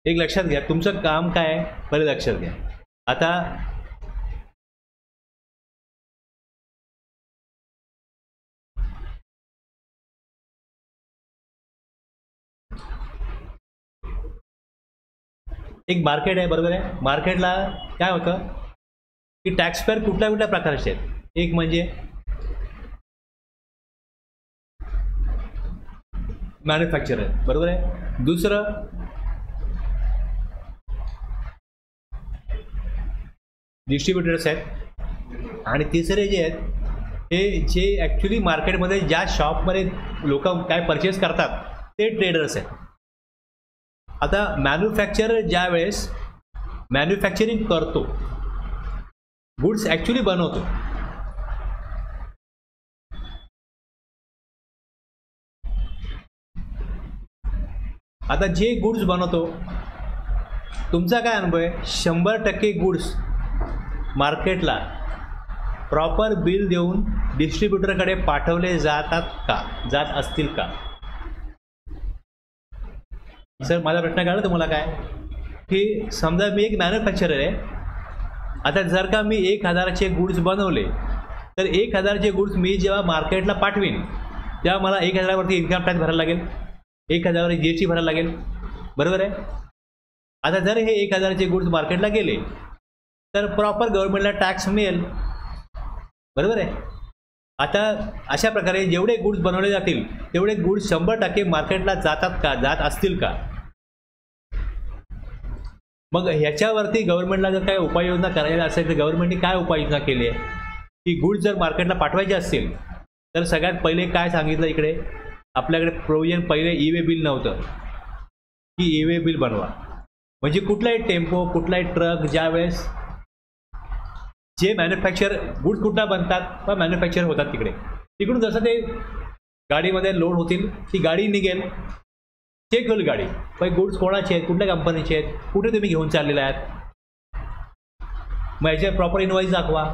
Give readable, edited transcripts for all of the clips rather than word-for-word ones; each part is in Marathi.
एक लक्षात घ्या, तुमचं काम काय आहे पहिले लक्षात घ्या. आता एक मार्केट आहे, बरोबर आहे. मार्केटला काय होतं की टॅक्स पेअर कुठल्या कुठल्या प्रकारचे आहेत. एक म्हणजे मॅन्युफॅक्चरर, बरोबर आहे. दुसरं डिस्ट्रीब्युटर्स आहेत. आणि तिसरे जे आहेत हे जे ॲक्च्युली मार्केटमध्ये ज्या शॉपमध्ये लोक काय परचेस करतात ते ट्रेडर्स आहेत. आता मॅन्युफॅक्चरर ज्या वेळेस मॅन्युफॅक्चरिंग करतो, गुड्स ॲक्च्युली बनवतो, आता जे गुड्स बनवतो, तुमचा काय अनुभव आहे, 100% गुड्स मार्केटला प्रॉपर बिल देऊन डिस्ट्रीब्युटरकडे पाठवले जातात का, जात असतील का? सर माझा प्रश्न कळला तुम्हाला काय, की समजा मी एक मॅन्युफॅक्चरर आहे. आता जर का मी 1000चे गुड्स बनवले तर 1000चे गुड्स मी जेव्हा मार्केटला पाठवीन तेव्हा मला 1000वरती इन्कम टॅक्स भरायला लागेल, 1000वर GST भरायला लागेल, बरोबर आहे. आता जर हे 1000चे गुड्स मार्केटला गेले तर प्रॉपर गव्हर्नमेंटला टॅक्स मिळेल, बरोबर आहे. आता अशा प्रकारे जेवढे गुड्स बनवले जातील तेवढे गुड्स 100% मार्केटला जातात का, जात असतील का? मग ह्याच्यावरती गव्हर्नमेंटला जर काय उपाययोजना करायला असेल तर गव्हर्नमेंटने काय उपाययोजना केली आहे की गुड्स जर मार्केटला पाठवायचे असतील तर सगळ्यात पहिले काय सांगितलं, इकडे आपल्याकडे प्रोव्हिजन पहिले ई-वे बिल नव्हतं की ई-वे बिल बनवा. म्हणजे कुठलाही टेम्पो, कुठलाही ट्रक ज्यावेळेस जे मॅन्युफॅक्चर गुड्स कुठला बनतात व मॅन्युफॅक्चर होतात तिकडे, तिकडून जसं ते गाडीमध्ये लोड होतील ती गाडी निघेल, चेक होईल गाडी, पण गुड्स कोणाचे आहेत, कुठल्या कंपनीचे आहेत, कुठे तुम्ही घेऊन चाललेले आहेत, मग याचे प्रॉपर इनवॉइस दाखवा,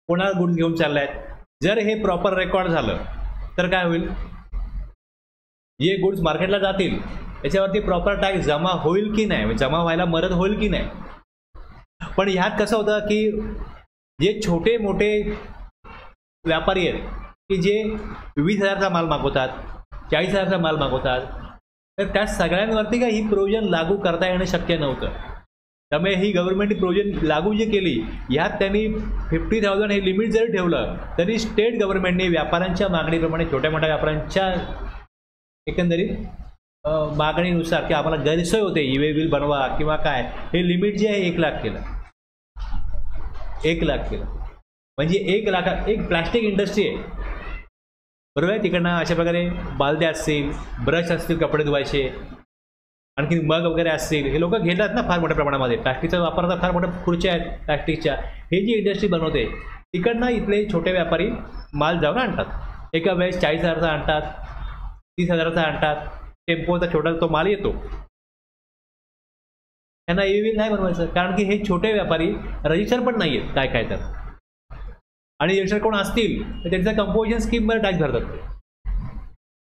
कोणाला गुड्स घेऊन चालले आहेत. जर हे प्रॉपर रेकॉर्ड झालं तर काय होईल, जे गुड्स मार्केटला जातील त्याच्यावरती प्रॉपर टॅक्स जमा होईल की नाही, जमा व्हायला मदत होईल की नाही. पण ह्यात कसं होतं की जे छोटे मोठे व्यापारी आहेत की जे 20,000चा माल मागवतात, 40,000चा माल मागवतात, तर त्या सगळ्यांवरती काय ही प्रोव्हिजन लागू करता येणं शक्य नव्हतं. त्यामुळे ही गव्हर्नमेंट प्रोव्हिजन लागू जी केली ह्यात त्यांनी 50,000 हे लिमिट जरी ठेवलं तरी स्टेट गव्हर्नमेंटने व्यापाऱ्यांच्या मागणीप्रमाणे, छोट्या मोठ्या व्यापाऱ्यांच्या एकंदरीत मागणीनुसार की आम्हाला गैरसोय होते ई-वे बिल बनवा किंवा काय, हे लिमिट जे आहे 1,00,000 केलं. 1,00,000 केलं म्हणजे 1,00,000 एक प्लॅस्टिक इंडस्ट्री आहे, बरोबर आहे. तिकडनं अशा प्रकारे बालद्या असतील, ब्रश असतील कपडे धुवायचे, आणखी मग वगैरे असतील, हे लोक घेतात ना फार मोठ्या प्रमाणामध्ये. प्लॅस्टिकचा वापरतात, फार मोठ्या खुर्च्या आहेत प्लॅस्टिकच्या. हे जी इंडस्ट्री बनवते तिकडनं इथले छोटे व्यापारी माल जाऊन आणतात, एका वेळेस 40,000चा आणतात, 30,000चा आणतात, टेम्पोचा छोटा तो माल येतो. त्यांना ई-वे बिल नाही बनवायचं कारण की हे छोटे व्यापारी रजिस्टर पण नाही आहेत काय काय तर, आणि रजिस्टर कोण असतील तर त्यांच्या कंपोजिशन स्कीममध्ये टॅक्स भरतात.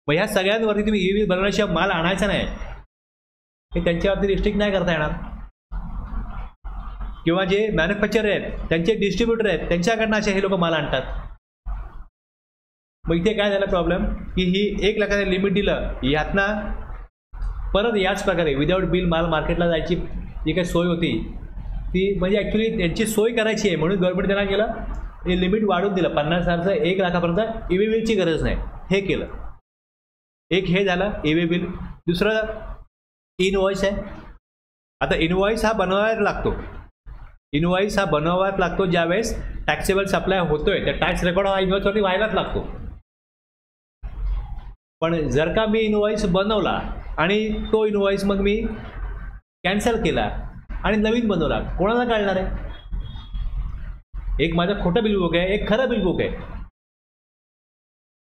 मग ह्या सगळ्यांवरती तुम्ही ई-वे बिल बनवण्याशिवाय माल आणायचा नाही हे त्यांच्यावरती रिस्ट्रिक्ट नाही करता येणार. किंवा जे मॅन्युफॅक्चरर आहेत त्यांचे डिस्ट्रीब्युटर आहेत त्यांच्याकडनं असे हे लोक माल आणतात. मग इथे काय झालं प्रॉब्लेम की ही 1,00,000 लिमिट दिलं, ह्यातनं परत याच प्रकारे विदाऊट बिल माल मार्केटला जायची जी काही सोय होती ती म्हणजे ॲक्च्युली त्यांची सोय करायची आहे म्हणून गव्हर्नमेंट त्यांना केलं, हे लिमिट वाढवून दिलं 50,000चं, 1,00,000पर्यंत ई-वे बिलची गरज नाही, हे केलं. एक हे झालं ई-वे बिल. दुसरं इनवॉइस आहे. आता इनवॉइस हा बनवायला लागतो, इनवॉइस हा बनवायला लागतो ज्यावेळेस टॅक्सेबल सप्लाय होतोय त्या टॅक्स रेकॉर्ड हा इनवॉइसवरती व्हायलाच लागतो. पण जर का मी इनवॉइस बनवला आणि तो इनवॉइस मग मी कॅन्सल केला आणि नवीन बनवला, कोणाला कळणार आहे? एक माझं खोटं बिल बुक आहे, एक खरं बिल बुक आहे,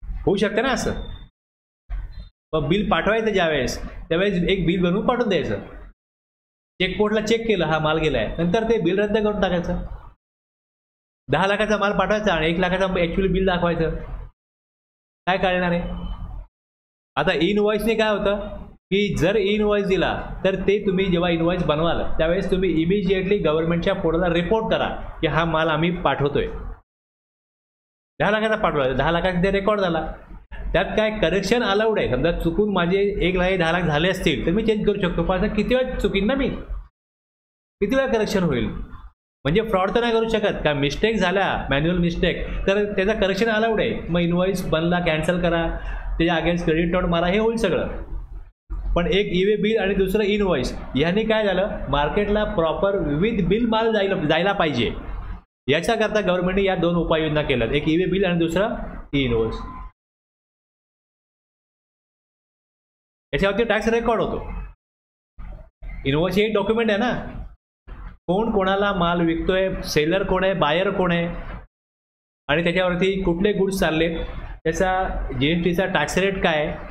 होऊ शकतं ना असं. मग बिल पाठवायचं ज्यावेळेस त्यावेळेस एक बिल बनवून पाठवून द्यायचं, चेकपोर्टला चेक केलं हा माल गेलाय, नंतर ते बिल रद्द करून टाकायचं. 10,00,000चा माल पाठवायचा आणि 1,00,000चा ॲक्च्युअली बिल दाखवायचं, काय कळणार आहे? आता इनवॉइसने काय होतं की जर इनवॉइस दिला तर ते तुम्ही जेव्हा इनवॉइस बनवाल त्यावेळेस तुम्ही इमिजिएटली गव्हर्नमेंटच्या पोर्टलला रिपोर्ट करा की हा माल आम्ही पाठवतोय. 10 लाखाचा पाठवला, 10 लाखाचा ते रेकॉर्ड झाला. त्यात काय करेक्शन अलाउड आहे. समजा चुकून माझे 1 लाख 10 लाख झाले असतील तर मी चेंज करू शकतो. पण असं किती वेळा चुकीन ना मी, किती वेळा करेक्शन होईल. म्हणजे फ्रॉड तर नाही करू शकत का. मिस्टेक झाल्या मॅन्युअल मिस्टेक तर त्याचा करेक्शन अलाउड आहे. मग इनवॉइस बनला कॅन्सल करा, त्याच्या अगेन्स्ट क्रेडिट नोट मारा, हे होईल सगळं. पण एक ई-वे बिल आणि दुसरं इनवॉइस ह्याने काय झालं, मार्केटला प्रॉपर विविध बिल माल जायला पाहिजे. याच्याकरता गव्हर्नमेंटने या 2 उपाययोजना केल्यात, एक ई-वे बिल आणि दुसरं इनवॉइस. याच्यावरती टॅक्स रेकॉर्ड होतो. इनवॉइस हे एक डॉक्युमेंट आहे ना, कोण कोणाला माल विकतोय, सेलर कोण आहे, बायर कोण आहे, आणि त्याच्यावरती कुठले गुड्स चाललेत, त्याचा GSTचा टॅक्स रेट काय आहे,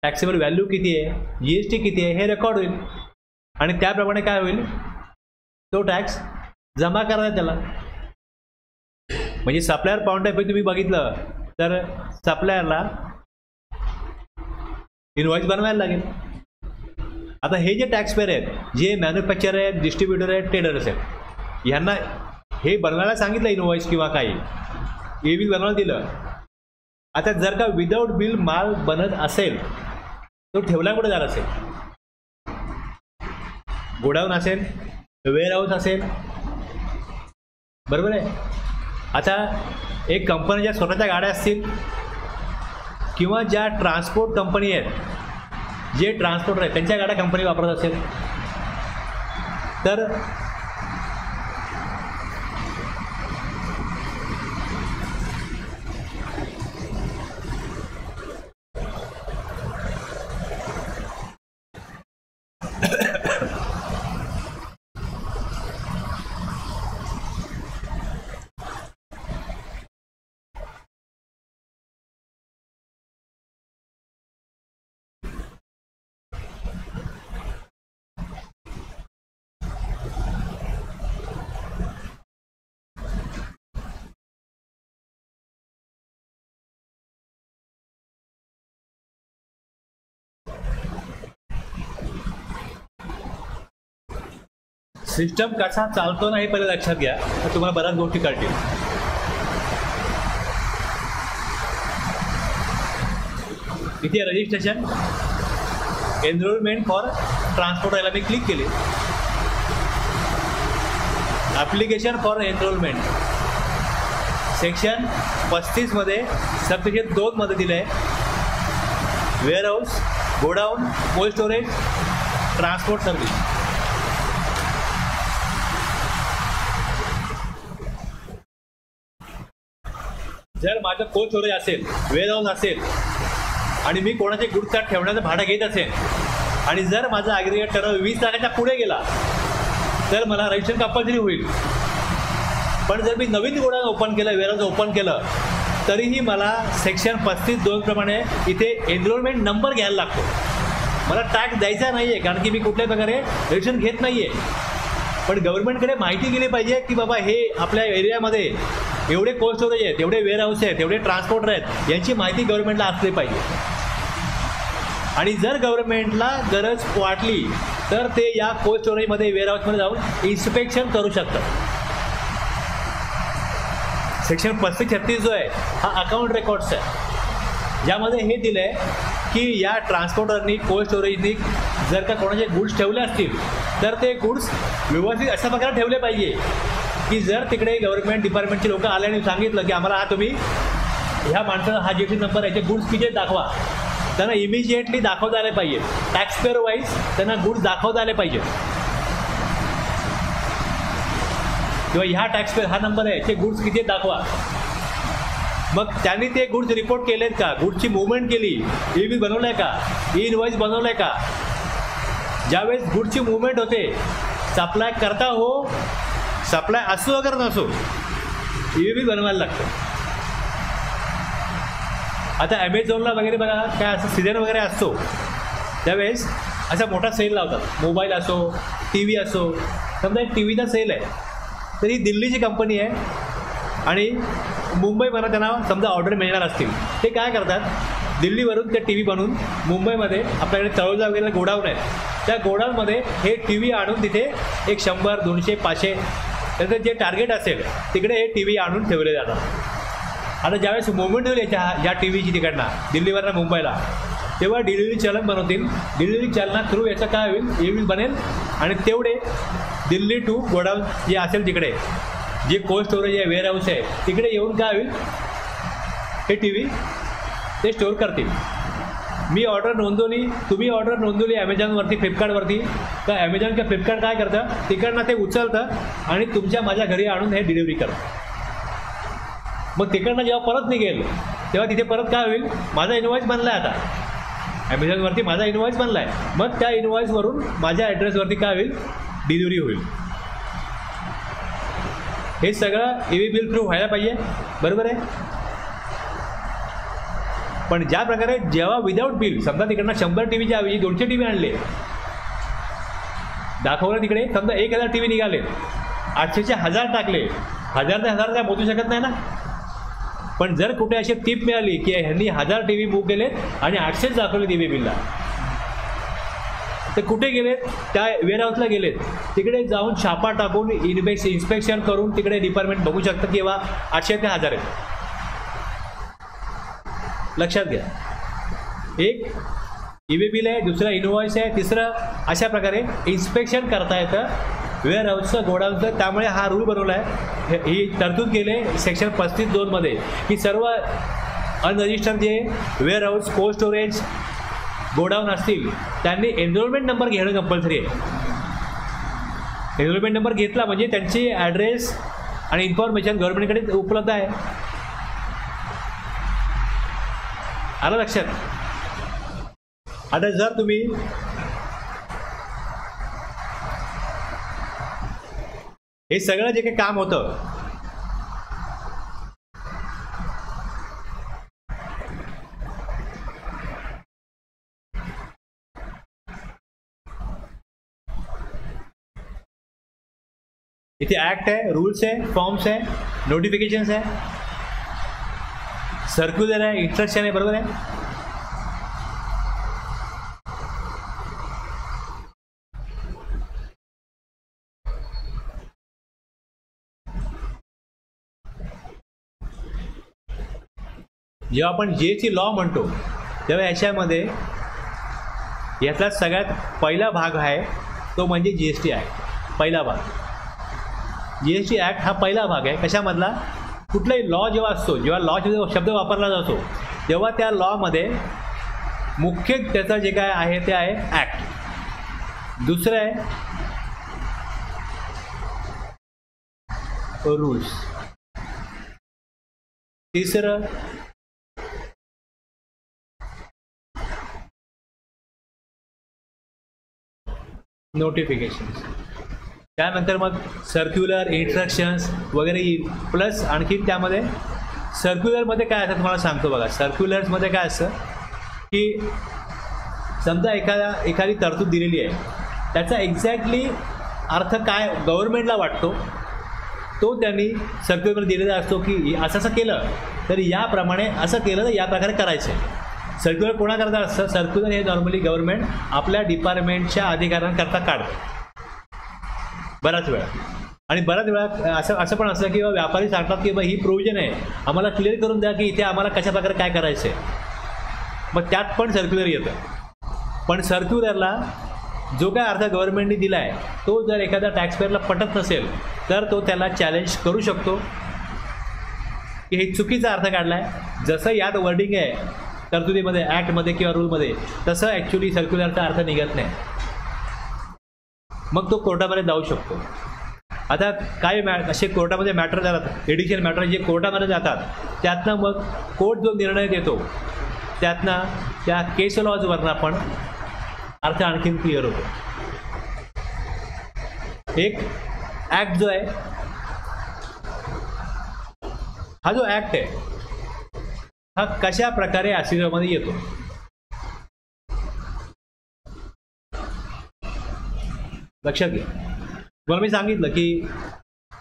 टॅक्सेबल व्हॅल्यू किती आहे, GST किती आहे, हे रेकॉर्ड होईल. आणि त्याप्रमाणे काय होईल, तो टॅक्स जमा करायचा त्याला. म्हणजे सप्लायर पॉइंट ऑफ व्ह्यू तुम्ही बघितलं तर सप्लायरला इनवॉइस बनवायला लागेल. आता हे जे टॅक्स पेअर आहेत, जे मॅन्युफॅक्चर आहेत, डिस्ट्रीब्युटर आहेत, ट्रेडर्स आहेत, ह्यांना हे बनवायला सांगितलं इनवॉइस किंवा काही हे बिल बनवायला दिलं. आता जर का विदाऊट बिल माल बनत असेल तो ठेवला कुठे जाणार असेल, गोडाऊन असेल, वेअर हाऊस असेल, बरोबर आहे. आता एक कंपनीच्या स्वतःच्या गाड्या असतील किंवा ज्या ट्रान्सपोर्ट कंपनी आहेत, जे ट्रान्सपोर्टर आहेत त्यांच्या गाड्या कंपनी वापरत असेल तर सिस्टम कसा चालतो ना हे पहिले लक्षात घ्या, तर तुम्हाला बऱ्याच गोष्टी कळतील. इथे रजिस्ट्रेशन, एनरोलमेंट फॉर ट्रान्सपोर्ट याला मी क्लिक केले. ॲप्लिकेशन फॉर एनरोलमेंट सेक्शन 35 मध्ये सबसेक्शन 2 मध्ये दिलं आहे, warehouse, godown, cold storage, transport service. जर माझं कोल्ड स्टोरेज असेल, वेअर हाऊस असेल आणि मी कोणाचे गुड्स त्यात ठेवण्याचं भाडं घेत असेल आणि जर माझा ॲग्रिगेट टर्नओव्हर 20 लाखाच्या पुढे गेला तर मला रजिस्ट्रेशन कंपल्सरी होईल. पण जर मी नवीन गोडाऊन ओपन केलं, वेअर हाऊस ओपन केलं, तरीही मला सेक्शन 35(2) प्रमाणे इथे एनरोलमेंट नंबर घ्यायला लागतो. मला टॅक्स द्यायचा नाही आहे कारण की मी कुठल्याही प्रकारे रजिस्ट्रेशन घेत नाही आहे. पण गव्हर्नमेंटकडे माहिती गेली पाहिजे की बाबा हे आपल्या एरियामध्ये एवढे कोल्ड स्टोरेज आहेत, एवढे वेअर हाऊस आहेत, एवढे ट्रान्सपोर्टर आहेत, यांची माहिती गव्हर्नमेंटला असली पाहिजे. आणि जर गव्हर्नमेंटला गरज वाटली तर ते या कोल्ड स्टोरेजमध्ये, वेअर हाऊसमध्ये जाऊन इन्स्पेक्शन करू शकतात. सेक्शन 35-36 जो आहे हा अकाउंट रेकॉर्ड्स आहे, ज्यामध्ये हे दिलं आहे की या ट्रान्सपोर्टरनी, कोल्ड स्टोरेजनी जर का कोणाचे गुड्स ठेवले असतील तर ते गुड्स व्यवस्थित अशा प्रकारे ठेवले पाहिजे की जर तिकडे गव्हर्नमेंट डिपार्टमेंटचे लोक आले आणि सांगितलं की आम्हाला हा तुम्ही ह्या माणसाचा हा GST नंबर याचे गुड्स किती दाखवा, त्यांना इमिजिएटली दाखवता आले पाहिजे. टॅक्सपेअर वाईज त्यांना गुड्स दाखवता आले पाहिजे किंवा ह्या टॅक्सपेअर हा नंबर आहे, ते गुड्स किती दाखवा. मग त्यांनी ते गुड्स रिपोर्ट केलेत का, गुड्सची मुवमेंट केली, ई-बिल बनवलं आहे का, इनवॉइस बनवलं आहे का. ज्यावेळेस गुड्सची मुवमेंट होते, सप्लाय करता हो, सप्लाय असो अगर नसो, ई-बिल बनवायला लागतं. आता ॲमेझॉनला वगैरे बघा काय असं सीझन वगैरे असतो, त्यावेळेस असा मोठा सेल लावतात. मोबाईल असो, TV असो. समजा एक TVचा सेल आहे, तर ही दिल्लीची कंपनी आहे आणि मुंबईमध्ये त्यांना समजा ऑर्डर मिळणार असतील, ते काय करतात, दिल्लीवरून ते टी व्ही बनवून मुंबईमध्ये आपल्याकडे तळोजा वगैरे गोडाऊन आहेत, त्या गोडाऊनमध्ये हे टी व्ही आणून तिथे एक 100, 200, 500 त्याचं जे टार्गेट असेल तिकडे हे टी व्ही आणून ठेवले जातात. आता ज्यावेळेस मुवमेंट होईल या टी व्हीची तिकडनं दिल्लीवरनं मुंबईला, तेव्हा डिलिव्हरी चलन बनवतील. डिलिव्हरी चलना थ्रू याचं काय होईल, ई बनेल आणि तेवढे दिल्ली टू गोडाऊन जे असेल तिकडे जे कोल्ड स्टोरेज आहे, वेअर हाऊस आहे, तिकडे येऊन काय होईल, हे टी व्ही ते स्टोअर करतील. मी ऑर्डर नोंदवली, तुम्ही ऑर्डर नोंदवली ॲमेझॉनवरती, फ्लिपकार्टवरती, तर ॲमेझॉन किंवा फ्लिपकार्ट काय करतं, तिकडनं ते उचलतं आणि तुमच्या माझ्या घरी आणून हे डिलिव्हरी करतं. मग तिकडनं जेव्हा परत निघेल तेव्हा तिथे परत काय होईल, माझा इनवॉइस बनला आहे, आता ॲमेझॉनवरती माझा इनवॉइस बनला आहे, मग त्या इनवॉइसवरून माझ्या ॲड्रेसवरती काय होईल, डिलिव्हरी होईल. हे सगळं EV बिल थ्रू व्हायला पाहिजे, बरोबर आहे. पण ज्या प्रकारे जेव्हा विदाऊट बिल, समजा तिकडनं 100 टी व्हीच्या ऐवजी 200 टी व्ही आणले, दाखवलं तिकडे, समजा 1000 टी व्ही निघाले, 800चे 1000 टाकले, 1000 ते 1000 काय मोजू शकत नाही ना. पण जर कुठे अशी टीप मिळाली की ह्यांनी 1000 टी व्ही मूव्ह केलेत आणि 800 दाखवले EV बिलला, ते कुठे गेलेत, त्या वेअरहाऊसला गेलेत, तिकडे जाऊन छापा टाकून इन्स्पेक्शन करून तिकडे डिपार्टमेंट बघू शकतं की बाबा 800 ते 1000 आहेत. लक्षात घ्या, एक EV बिल आहे, दुसरं इनवॉइस आहे, तिसरं अशा प्रकारे इन्स्पेक्शन करता येतं वेअरहाऊसचं, गोडाऊनचं. त्यामुळे हा रूल बनवला आहे, ही तरतूद केले सेक्शन 35(2) की सर्व अनरजिस्टर्ड जे वेअरहाऊस, कोल्ड स्टोरेज, गोडाऊन असतील त्यांनी एनरोलमेंट नंबर घेणं कंपल्सरी आहे. एनरोलमेंट नंबर घेतला म्हणजे त्यांची ॲड्रेस आणि इन्फॉर्मेशन गव्हर्नमेंटकडे उपलब्ध आहे. आलं लक्षात. आता जर तुम्ही हे सगळं जे काही काम होतं, इथे ऍक्ट आहे, रूल्स आहे, फॉर्म्स आहे, नोटिफिकेशन्स आहे, सर्क्युलर आहे, इन्स्ट्रक्शन आहे, बरोबर आहे. जेव्हा आपण GST लॉ म्हणतो तेव्हा याच्यामध्ये यातला सगळ्यात पहिला भाग आहे तो म्हणजे GST ॲक्ट. पहिला भाग GST ॲक्ट हा पहिला भाग आहे. कशामधला, कुठलाही लॉ जेव्हा असतो, जेव्हा लॉ शब्द वापरला जातो तेव्हा त्या लॉमध्ये मुख्य त्याचं जे काय आहे ते आहे ॲक्ट. दुसरं आहे रूल्स, तिसरं नोटिफिकेशन्स, त्यानंतर मग सर्क्युलर, इन्स्ट्रक्शन्स वगैरे येईल. प्लस आणखी त्यामध्ये सर्क्युलरमध्ये काय असतं तुम्हाला सांगतो बघा. सर्क्युलर्समध्ये काय असतं की समजा एखादी तरतूद दिलेली आहे, त्याचा एक्झॅक्टली अर्थ काय गव्हर्नमेंटला वाटतो तो त्यांनी सर्क्युलर दिलेला असतो की असं असं केलं तर याप्रमाणे, असं केलं तर या प्रकारे करायचं आहे. सर्क्युलर कोणाकरता असतं, सर्क्युलर हे नॉर्मली गव्हर्नमेंट आपल्या डिपार्टमेंटच्या अधिकाऱ्यांकरता काढतं बऱ्याच वेळा. आणि बऱ्याच वेळा असं पण असतं की व्यापारी सांगतात की ही प्रोव्हिजन आहे, आम्हाला क्लिअर करून द्या की इथे आम्हाला कशा प्रकारे काय करायचं आहे, मग त्यात पण सर्क्युलर येतं. पण सर्क्युलरला जो काय अर्थ गव्हर्नमेंटने दिला आहे तो जर एखाद्या टॅक्सपेअरला पटत नसेल तर तो त्याला चॅलेंज करू शकतो की हे चुकीचा अर्थ काढला आहे. जसं यात वर्डिंग आहे तरतुदीमध्ये, ॲक्टमध्ये किंवा रूलमध्ये, तसं ॲक्च्युली सर्क्युलरचा अर्थ निघत नाही. मग तो कोर्टामध्ये जाऊ शकतो. आता काही असे कोर्टामध्ये मॅटर जातात, एडिशनल मॅटर जे कोर्टामध्ये जातात, त्यातनं मग कोर्ट जो निर्णय देतो त्यातनं त्या केस लॉजवरनं आपण अर्थ आणखीन क्लिअर होतो. एक ॲक्ट जो आहे, हा जो ॲक्ट आहे हा कशा प्रकारे अस्तित्वामध्ये येतो. लक्षात घ्या. तुम्हाला मी सांगितलं की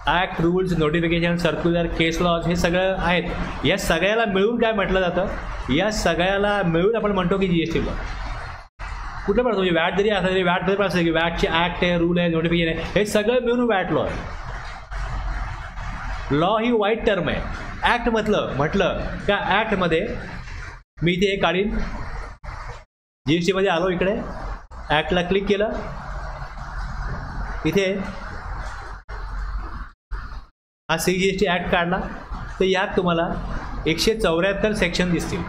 ॲक्ट, रूल्स, नोटिफिकेशन, सर्क्युलर, केस लॉज हे सगळं आहेत. या सगळ्याला मिळून काय म्हटलं जातं, या सगळ्याला मिळून आपण म्हणतो की GST लॉ. कुठलं पण म्हणजे वॅट जरी असं तरी वॅट जरी असं की वॅटचे ॲक्ट आहे, रूल आहे, नोटिफिकेशन आहे, हे सगळं मिळून वॅट लॉ आहे. लॉ ही वाईट टर्म आहे. ॲक्ट म्हटलं का ॲक्टमध्ये मी इथे हे काढीन, GST मध्ये आलो, इकडे ॲक्टला क्लिक केलं, इथे हा CGST ॲक्ट काढला, तर यात तुम्हाला 174 सेक्शन दिसतील.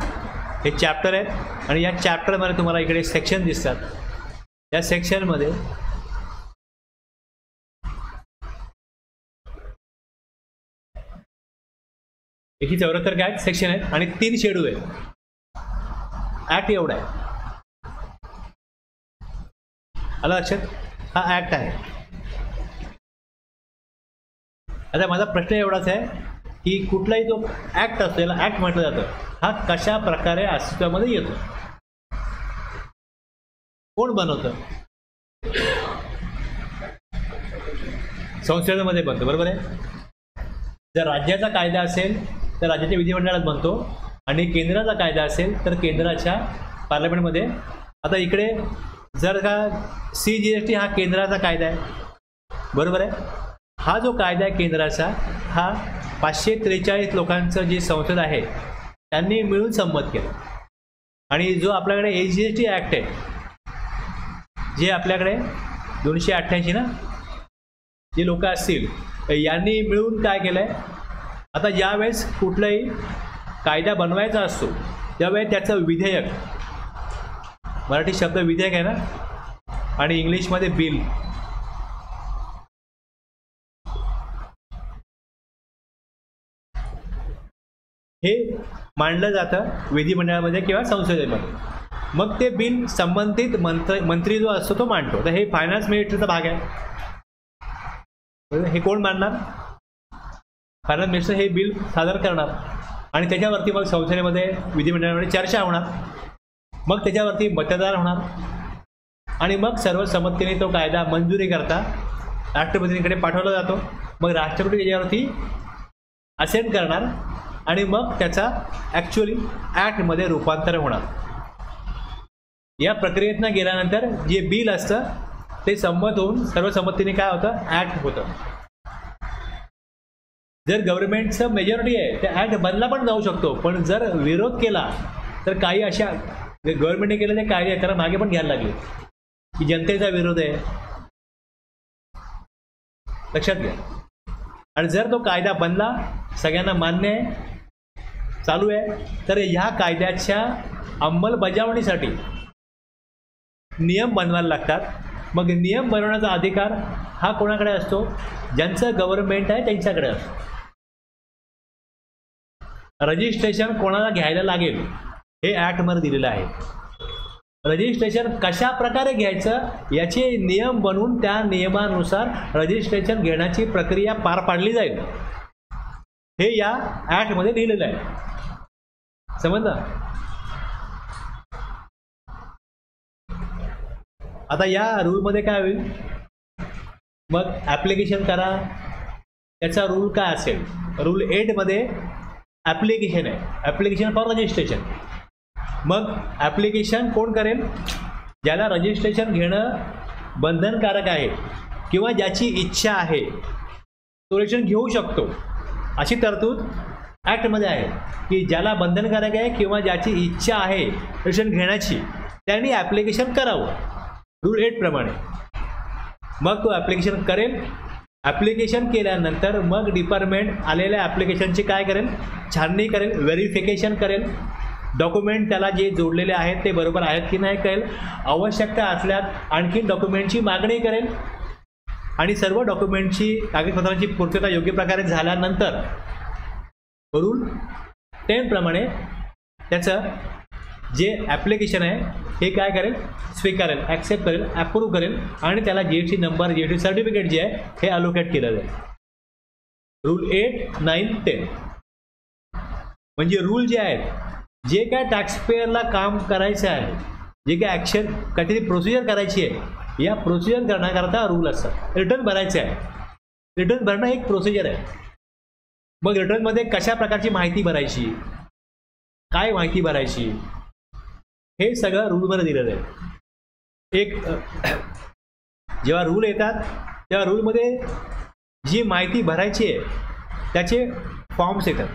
हे चॅप्टर आहेत आणि या चॅप्टरमध्ये तुम्हाला इकडे सेक्शन दिसतात. या सेक्शनमध्ये एकशे 74 काय सेक्शन आहेत आणि 3 शेड्यूल आहेत. ॲक्ट एवढा आहे. आलं लक्षात? हा ॲक्ट आहे. आता माझा प्रश्न एवढाच आहे की कुठलाही जो ॲक्ट असतो याला ॲक्ट म्हटलं जातं, हा कशा प्रकारे अस्तित्वामध्ये येतो, कोण बनवतं? संसदेमध्ये बनतो, बरोबर आहे. जर राज्याचा कायदा असेल तर राज्याच्या विधिमंडळात बनतो आणि केंद्राचा कायदा असेल तर केंद्राच्या पार्लमेंटमध्ये. आता इकडे जर का CGST हा केंद्राचा कायदा आहे, बरोबर आहे. हा जो कायदा आहे केंद्राचा, हा 543 लोकांचं जी संसद आहे त्यांनी मिळून संमत केलं. आणि जो आपल्याकडे SGST ॲक्ट आहे, जे आपल्याकडे 288 ना जे लोक असतील, यांनी मिळून काय केलं आहे, आता ज्यावेळेस कुठलाही कायदा बनवायचा असतो त्यावेळेस त्याचं विधेयक, मराठी शब्द विधेयक आहे ना आणि इंग्लिशमध्ये बिल, हे मांडलं जातं विधिमंडळामध्ये किंवा संसदेमध्ये. मग ते बिल संबंधित मंत्री जो असतो तो मांडतो. तर हे फायनान्स मिनिस्टरचा भाग आहे. हे कोण मांडणार? फायनान्स मिनिस्टर हे बिल सादर करणार आणि त्याच्यावरती मग संसदेमध्ये विधिमंडळामध्ये चर्चा होणार, मग त्याच्यावरती मतदान होणार आणि मग सर्वसंमतीने तो कायदा मंजुरी करता राष्ट्रपतींकडे पाठवला जातो. मग राष्ट्रपती त्याच्यावरती असेंट करणार आणि मग त्याचा ॲक्च्युअली ॲक्टमध्ये रूपांतर होणार. या प्रक्रियेतनं गेल्यानंतर जे बिल असतं ते संमत होऊन सर्वसंमतीने काय होतं, ॲक्ट होतं. जर गव्हर्नमेंटचं मेजॉरिटी आहे तर ॲक्ट बनला पण जाऊ शकतो, पण जर विरोध केला तर काही अशा गव्हर्नमेंटने केलेले कायदे त्याला मागे पण घ्यायला लागले की जनतेचा विरोध आहे, लक्षात घ्या. आणि जर तो कायदा बनला, सगळ्यांना मान्य आहे, चालू आहे, तर ह्या कायद्याच्या अंमलबजावणीसाठी नियम बनवायला लागतात. मग नियम बनवण्याचा अधिकार हा कोणाकडे असतो? ज्यांचं गव्हर्नमेंट आहे त्यांच्याकडे असतो. रजिस्ट्रेशन कोणाला घ्यायला लागेल हे ॲक्टमध्ये दिलेलं आहे. रजिस्ट्रेशन कशा प्रकारे घ्यायचं याचे नियम बनवून त्या नियमानुसार रजिस्ट्रेशन घेण्याची प्रक्रिया पार पाडली जाईल, हे या ॲक्टमध्ये लिहिलेलं आहे. समजलं? आता या रूलमध्ये काय होईल, मग ॲप्लिकेशन करा, त्याचा रूल काय असेल? रूल 8 मध्ये ॲप्लिकेशन आहे, ॲप्लिकेशन फॉर रजिस्ट्रेशन. मग ॲप्लिकेशन कोण करेल? ज्याला रजिस्ट्रेशन घेणं बंधनकारक आहे किंवा ज्याची इच्छा आहे तो रजिस्ट्रेशन घेऊ शकतो, अशी तरतूद ॲक्टमध्ये आहे की ज्याला बंधनकारक आहे किंवा ज्याची इच्छा आहे रजिस्ट्रेशन घेण्याची त्यांनी ॲप्लिकेशन करावं रूल 8 प्रमाणे. मग तो ॲप्लिकेशन करेल. ॲप्लिकेशन केल्यानंतर मग डिपार्टमेंट आलेल्या ॲप्लिकेशनची काय करेल? छाननी करेल, व्हेरिफिकेशन करेल, डॉक्युमेंट त्याला जे जोडलेले आहेत ते बरोबर आहेत की नाही कळेल, आवश्यकता असल्यास आणखी डॉक्युमेंटची मागणी करेल आणि सर्व डॉक्युमेंटची कागदपत्रांची पूर्तता योग्य प्रकारे झाल्यानंतर रूल 10 प्रमाणे त्याचं जे ॲप्लिकेशन आहे हे काय करेल? स्वीकारेल, ॲक्सेप्ट करेल, ॲप्रूव्ह करेल आणि त्याला GST नंबर, GST सर्टिफिकेट जे आहे हे अलोकेट केलं जाईल. रूल 8, 9, 10 म्हणजे रूल जे आहेत, जे काय टॅक्सपेअरला काम करायचं आहे, जे काय ॲक्शन काहीतरी प्रोसिजर करायची आहे, या प्रोसिजर करण्याकरता रूल असतात. रिटर्न भरायचे आहे, रिटर्न भरणं एक प्रोसिजर आहे. मग रिटर्नमध्ये कशा प्रकारची माहिती भरायची, काय माहिती भरायची, हे सगळं रूलमध्ये दिलेलं आहे. एक जेव्हा रूल येतात तेव्हा रूलमध्ये जी माहिती भरायची आहे त्याचे फॉर्म्स येतात.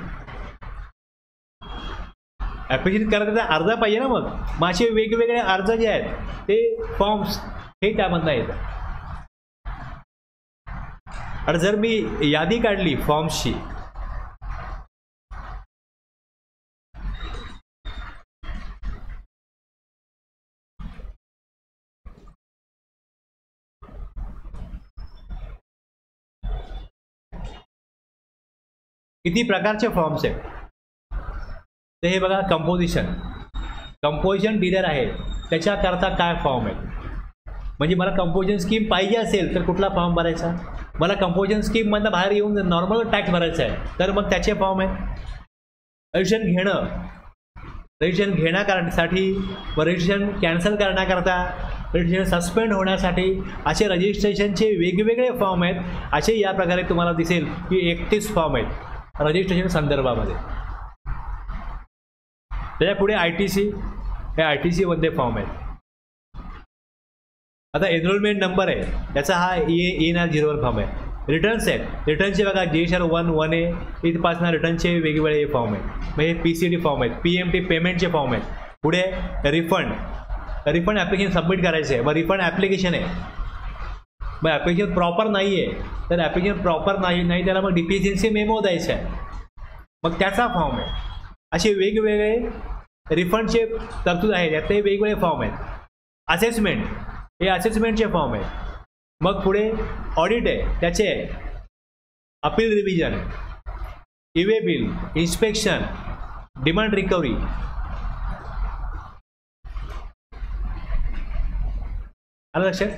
ॲप्लिकेशन करायचा अर्ज पाहिजे ना, मग असे वेगवेगळे अर्ज जे आहेत ते फॉर्म्स हे त्यामधनं येतात. आणि जर मी यादी काढली फॉर्म्सची, किती प्रकारचे फॉर्म्स आहेत ते हे बघा. कंपोजिशन डीलर आहे त्याच्याकरता काय फॉर्म आहे. म्हणजे मला कंपोजिशन स्कीम पाहिजे असेल तर कुठला फॉर्म भरायचा, मला कंपोजिशन स्कीममधनं बाहेर येऊन नॉर्मल टॅक्स भरायचा आहे तर मग त्याचे फॉर्म आहे. रजिस्ट्रेशन घेण्यासाठी व रजिस्ट्रेशन कॅन्सल करण्याकरता, रजिस्ट्रेशन सस्पेंड होण्यासाठी असे रजिस्ट्रेशनचे वेगवेगळे फॉर्म आहेत. असे या प्रकारे तुम्हाला दिसेल की 31 फॉर्म आहेत रजिस्ट्रेशन संदर्भामध्ये. त्याच्या पुढे ITC, हे ITCमध्ये फॉर्म आहेत. आता एनरोलमेंट नंबर आहे त्याचा हा ENR0 फॉर्म आहे. रिटर्न्स आहेत, रिटर्नचे बघा GSR 1, 1A इथपासून रिटर्नचे वेगवेगळे फॉर्म आहेत. मग हे PCD फॉर्म आहेत, PMT पेमेंटचे फॉर्म आहेत. पुढे रिफंड ॲप्लिकेशन सबमिट करायचं आहे, मग रिफंड ॲप्लिकेशन आहे. मग ॲप्लिकेशन प्रॉपर नाही आहे तर ॲप्लिकेशन प्रॉपर नाही त्याला मग डिफिशियन्सी मेमो द्यायचा आहे, मग त्याचा फॉर्म आहे. असे वेगवेगळे रिफंडचे तरतूद आहेत, यातले वेगवेगळे फॉर्म आहेत. असेसमेंट, हे असेसमेंटचे फॉर्म आहेत. मग पुढे ऑडिट आहे त्याचे आहे. Appeal revision, EWA bill, inspection, demand recovery. आलं लक्षात.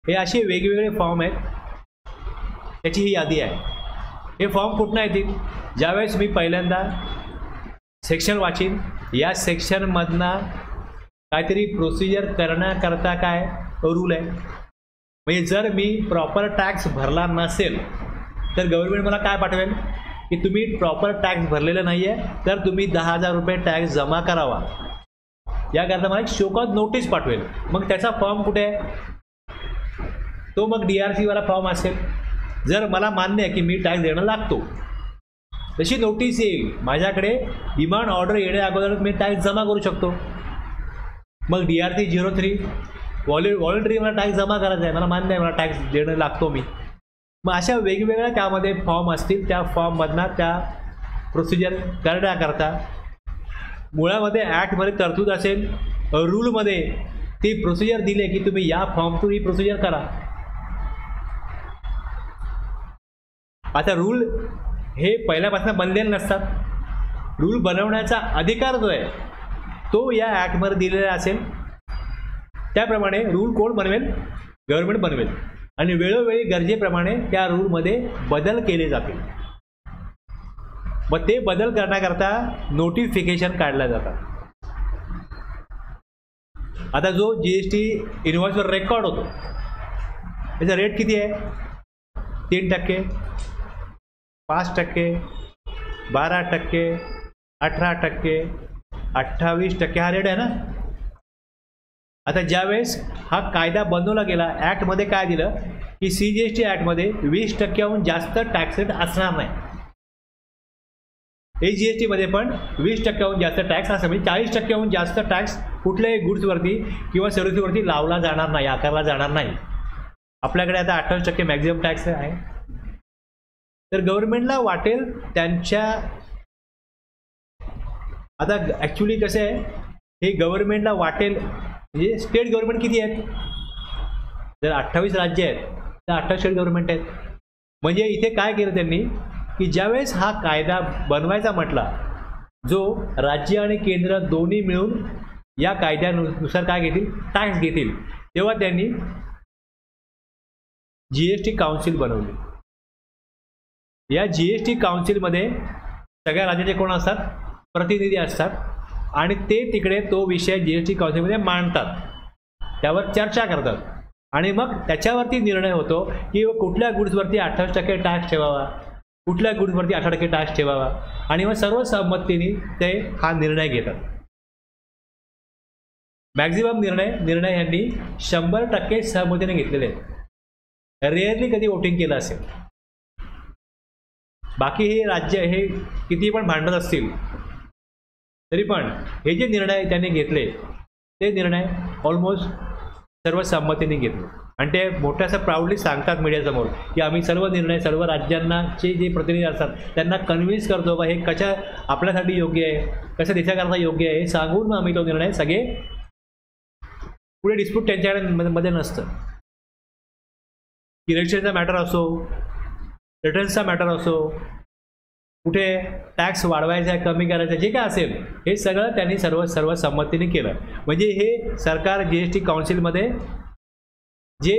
हे असे वेगवेगळे फॉर्म आहेत, त्याची ही यादी आहे. हे फॉर्म कुठनं येतील, ज्यावेळेस मी पहिल्यांदा सेक्शन वाचीन, या सेक्शनमधनं काहीतरी प्रोसिजर करण्याकरता काय रूल आहे. म्हणजे जर मी प्रॉपर टॅक्स भरला नसेल तर गव्हर्नमेंट मला काय पाठवेल की तुम्ही प्रॉपर टॅक्स भरलेलं नाही आहे तर तुम्ही 10,000 रुपये टॅक्स जमा करावा, याकरता मला एक शोकॉज नोटीस पाठवेल. मग त्याचा फॉर्म कुठे आहे, तो मग DRC वाला फॉर्म असेल. जर मला मान्य आहे की मी टॅक्स देणं लागतो, तशी नोटीस येईल माझ्याकडे, डिमांड ऑर्डर येण्या अगोदर मी टॅक्स जमा करू शकतो. मग DRC 03 व्हॉलंटरी मला टॅक्स जमा करायचा आहे, मला मान्य आहे मला टॅक्स देणं लागतो मी. मग अशा वेगवेगळ्या त्यामध्ये फॉर्म असतील, त्या फॉर्ममधनं त्या प्रोसिजर करण्याकरता मुळामध्ये ॲक्टमध्ये तरतूद असेल, रूलमध्ये ती प्रोसिजर दिली की तुम्ही या फॉर्मतून ही प्रोसिजर करा. आता रूल हे पहिल्यापासून बनलेले नसतात. रूल बनवण्याचा अधिकार जो आहे तो या ॲक्टमध्ये दिलेला असेल. त्याप्रमाणे रूल कोण बनवेल, गव्हर्नमेंट बनवेल. आणि वेळोवेळी गरजेप्रमाणे त्या रूलमध्ये बदल केले जातील. मग ते बदल करण्याकरता नोटिफिकेशन काढल्या जातात. आता जो GST इनव्हॉइसवर रेकॉर्ड होतो त्याचा रेट किती आहे, 3%, 5%, 12%, 18%, 28% हा रेट आहे ना. आता ज्यावेळेस हा कायदा बनवला गेला, ॲक्टमध्ये काय दिलं की CGST ॲक्टमध्ये 20%हून जास्त टॅक्स रेट असणार नाही. AGSTमध्ये पण 20%हून जास्त टॅक्स असं, म्हणजे 40%हून जास्त टॅक्स कुठल्याही गुड्सवरती किंवा सर्व्हिसवरती लावला जाणार नाही, आकारला जाणार नाही. आपल्याकडे आता 28% मॅक्झिमम टॅक्स आहे. तर गव्हर्नमेंटला वाटेल त्यांच्या, आता ॲक्च्युली कसं आहे, हे गव्हर्नमेंटला वाटेल म्हणजे स्टेट गव्हर्नमेंट किती आहेत, जर 28 राज्य आहेत तर 28 स्टेट गव्हर्नमेंट आहेत. म्हणजे इथे काय केलं त्यांनी की ज्यावेळेस हा कायदा बनवायचा म्हटला, जो राज्य आणि केंद्र दोन्ही मिळून या कायद्यानुसार काय घेतील, टॅक्स घेतील, तेव्हा त्यांनी GST काउन्सिल बनवली. या GST काउन्सिलमध्ये सगळ्या राज्याचे कोण असतात, प्रतिनिधी असतात, आणि ते तिकडे तो विषय GST काउन्सिलमध्ये मांडतात, त्यावर चर्चा करतात आणि मग त्याच्यावरती निर्णय होतो की कुठल्या गुड्सवरती 28% टॅक्स ठेवावा, कुठल्या गुड्सवरती 18% टॅक्स ठेवावा, आणि मग सर्व सहमतीने ते हा निर्णय घेतात. मॅक्झिमम निर्णय यांनी 100% सहमतीने घेतलेले आहेत. रेअरली कधी वोटिंग केलं असेल. बाकी हे राज्य हे किती पण भांडत असतील तरी पण हे जे निर्णय त्यांनी घेतले ते निर्णय ऑलमोस्ट सर्व संमतीने घेतले, आणि ते मोठ्या असं प्राऊडली सांगतात मीडियासमोर की आम्ही सर्व निर्णय सर्व राज्यांनाचे जे प्रतिनिधी असतात त्यांना कन्व्हिन्स करतो बा हे कशा आपल्यासाठी योग्य आहे, कशा देशाकरता योग्य आहे हे सांगून मग आम्ही तो निर्णय सगळे पुढे डिस्प्यूट त्यांच्याकडे नसतं. इलेक्शनचा मॅटर असो, रिटर्न्सचा मॅटर असो, कुठे टॅक्स वाढवायचा आहे कमी करायचा जे काय असेल हे सगळं त्यांनी सर्व संमतीने केलं. म्हणजे हे सरकार GST काउन्सिलमध्ये जे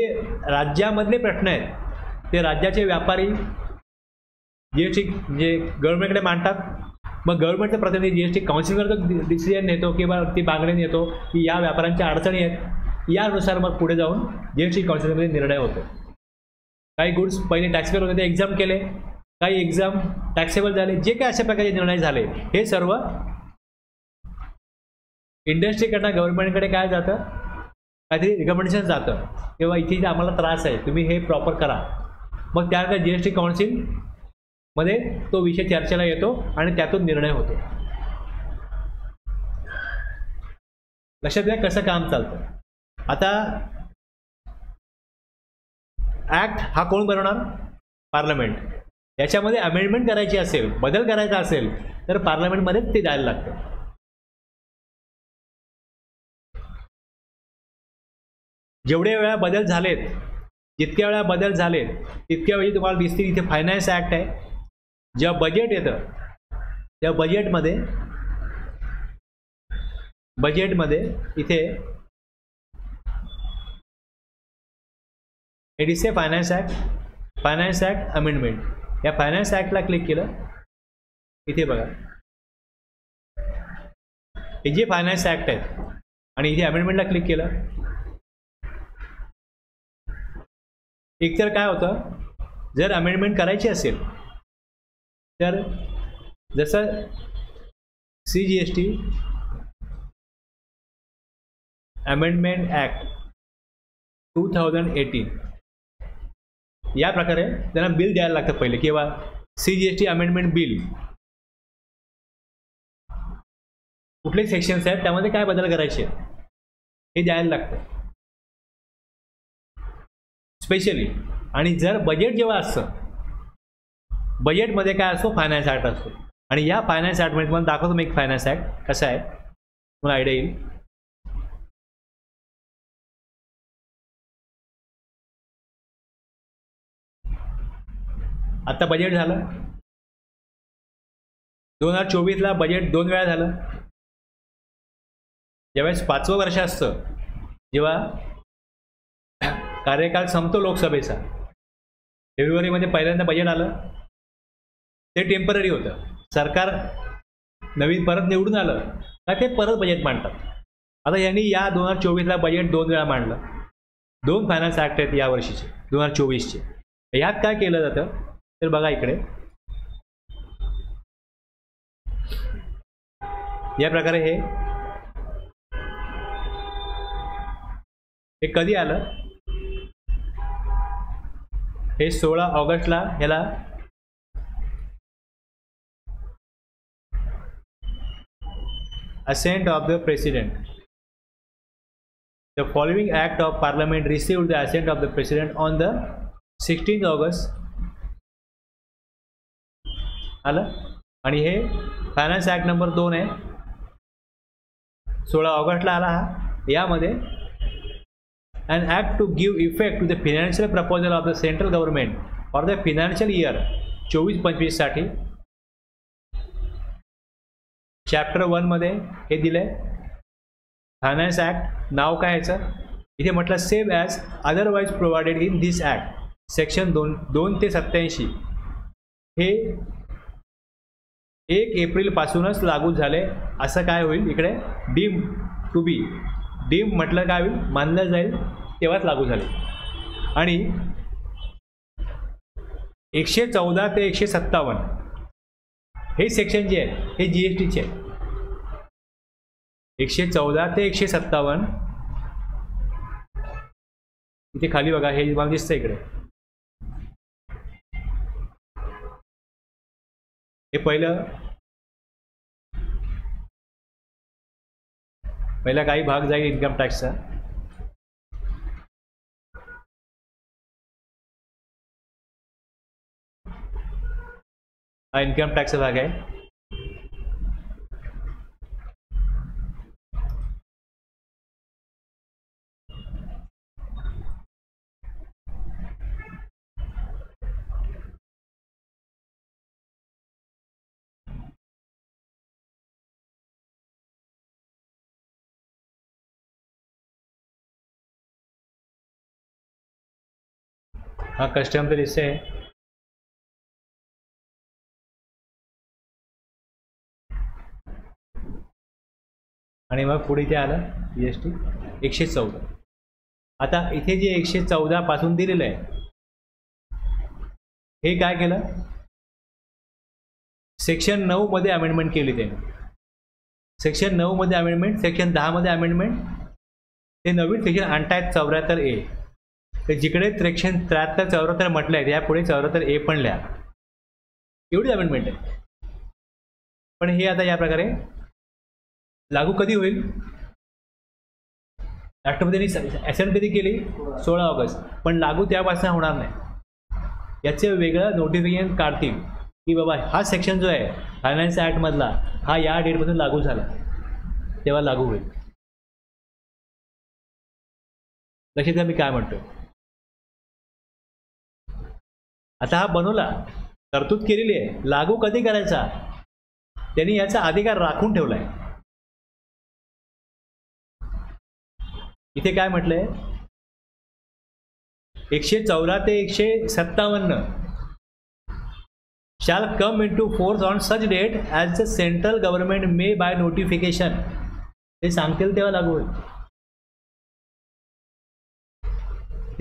राज्यामधले प्रश्न आहेत ते राज्याचे व्यापारी GST म्हणजे गव्हर्नमेंटकडे मांडतात. मग गव्हर्नमेंटचा प्रतिनिधी GST काउन्सिलवर तो डिसिजन नेतो किंवा ती मागणी नेतो की या व्यापाऱ्यांच्या अडचणी आहेत, यानुसार मग पुढे जाऊन GST काउन्सिलमध्ये निर्णय होतो. काही गुड्स पहिले टॅक्सेबल होते ते एक्झाम केले, काही एक्झाम टॅक्सेबल झाले, जे काय अशा प्रकारचे निर्णय झाले हे सर्व इंडस्ट्रीकडनं गव्हर्नमेंटकडे काय जातं, काहीतरी रिकमेंडेशन जातं किंवा इथे आम्हाला त्रास आहे तुम्ही हे प्रॉपर करा. मग त्यानंतर GST काउन्सिलमध्ये तो विषय चर्चेला येतो आणि त्यातून निर्णय होतो. लक्षात घ्या कसं काम चालतं. आता ॲक्ट हा कोण बनवणार? पार्लमेंट. याच्यामध्ये अमेंडमेंट करायची असेल, बदल करायचा असेल तर पार्लमेंटमध्येच ते द्यायला लागतं. जेवढ्या वेळा बदल झालेत, जितक्या वेळा बदल झालेत तितक्या वेळी तुम्हाला दिसतील इथे फायनान्स ॲक्ट आहे. जेव्हा बजेट येतं तेव्हा बजेटमध्ये इथे हे दिसते फायनान्स ॲक्ट अमेंडमेंट. या फायनान्स ॲक्टला क्लिक केलं, इथे बघा हे जे फायनान्स ॲक्ट आहेत आणि इथे अमेंडमेंटला क्लिक केलं. एकतर काय होतं, जर अमेंडमेंट करायची असेल तर जसं CGST अमेंडमेंट ॲक्ट 2018 या प्रकारे त्यांना बिल द्यायला लागतं पहिले, किंवा CGST अमेंडमेंट बिल. कुठले सेक्शन्स आहेत त्यामध्ये काय बदल करायचे हे द्यायला लागतं स्पेशली. आणि जर बजेट जेव्हा असतं, बजेटमध्ये काय असतो, फायनान्स ॲक्ट असतो. आणि या फायनान्स ॲक्टमध्ये तुम्हाला दाखवतो मी एक फायनान्स ॲक्ट कसा आहे, मला आयडिया येईल. आता बजेट झालं, 2024ला बजेट 2 वेळा झालं. ज्यावेळेस 5वं वर्ष असतं, जेव्हा कार्यकाळ संपतो लोकसभेचा, फेब्रुवारीमध्ये पहिल्यांदा बजेट आलं. ते टेम्पररी होतं. सरकार नवीन परत निवडून आलं का ते परत बजेट मांडतात. आता यांनी या 2024ला बजेट 2 वेळा मांडलं. 2 फायनान्स ॲक्ट आहेत या वर्षीचे 2024चे. यात काय केलं जातं तर बघा इकडे या प्रकारे हे कधी आलं, हे 16 ऑगस्टला ह्याला assent of the president. The following act of parliament received the assent of the president on the 16th August. आलं. आणि हे फायनान्स ॲक्ट नंबर 2 आहे, 16 ऑगस्टला आला हा. यामध्ये an act to give effect to the financial proposal of the central government for the financial year 24-25 साठी चॅप्टर 1 मध्ये हे दिलंय. फायनान्स ॲक्ट नाव काय याचं, इथे म्हटलं same as otherwise provided in this act section 2 ते 87. हे 1 एप्रिलपासूनच लागू झाले. असं काय होईल इकडे, डीम टू बी, डीम म्हटलं काय होईल, मानलं जाईल तेव्हाच लागू झाले. आणि 114 ते 157 हे सेक्शन जे आहे हे जीएसटीचे आहे. 114 ते 157 इथे खाली बघा, हे मला दिसतं इकडे. हे पहिला काही भाग जाईल इन्कम टॅक्सचा. हा इन्कम टॅक्सचा भाग आहे. हा कस्टमचं लिस्ट आहे. आणि मग पुढे इथे आलं जीएसटी 114. आता इथे जे 114 पासून दिलेलं आहे हे काय केलं, सेक्शन 9 मध्ये अमेंडमेंट केली त्याने. सेक्शन 9 मध्ये अमेंडमेंट, सेक्शन 10 मध्ये अमेंडमेंट. ते नवीन सेक्शन आणतायत 74A. तर जिकडे सेक्शन 73 74 म्हटलं आहे यापुढे 74A पण लिहा. एवढी अमेंडमेंट आहे. पण हे आता या प्रकारे लागू कधी होईल, राष्ट्रपतींनी असेंट कधी केली 16 ऑगस्ट, पण लागू त्यापासून होणार नाही. याचे वेगळं नोटिफिकेशन काढतील की बाबा हा सेक्शन जो आहे फायनान्स ॲक्ट मधला हा या डेटपासून लागू झाला, तेव्हा लागू होईल. लक्षात घ्या मी काय म्हणतो. आता हा बनवला, तरतूद केलेली आहे, लागू कधी करायचा त्यांनी याचा अधिकार राखून ठेवलाय. इथे काय म्हटलंय, 114 ते 157 shall come into force on such date as the central government may by notification. ते सांगतील तेव्हा लागू होईल.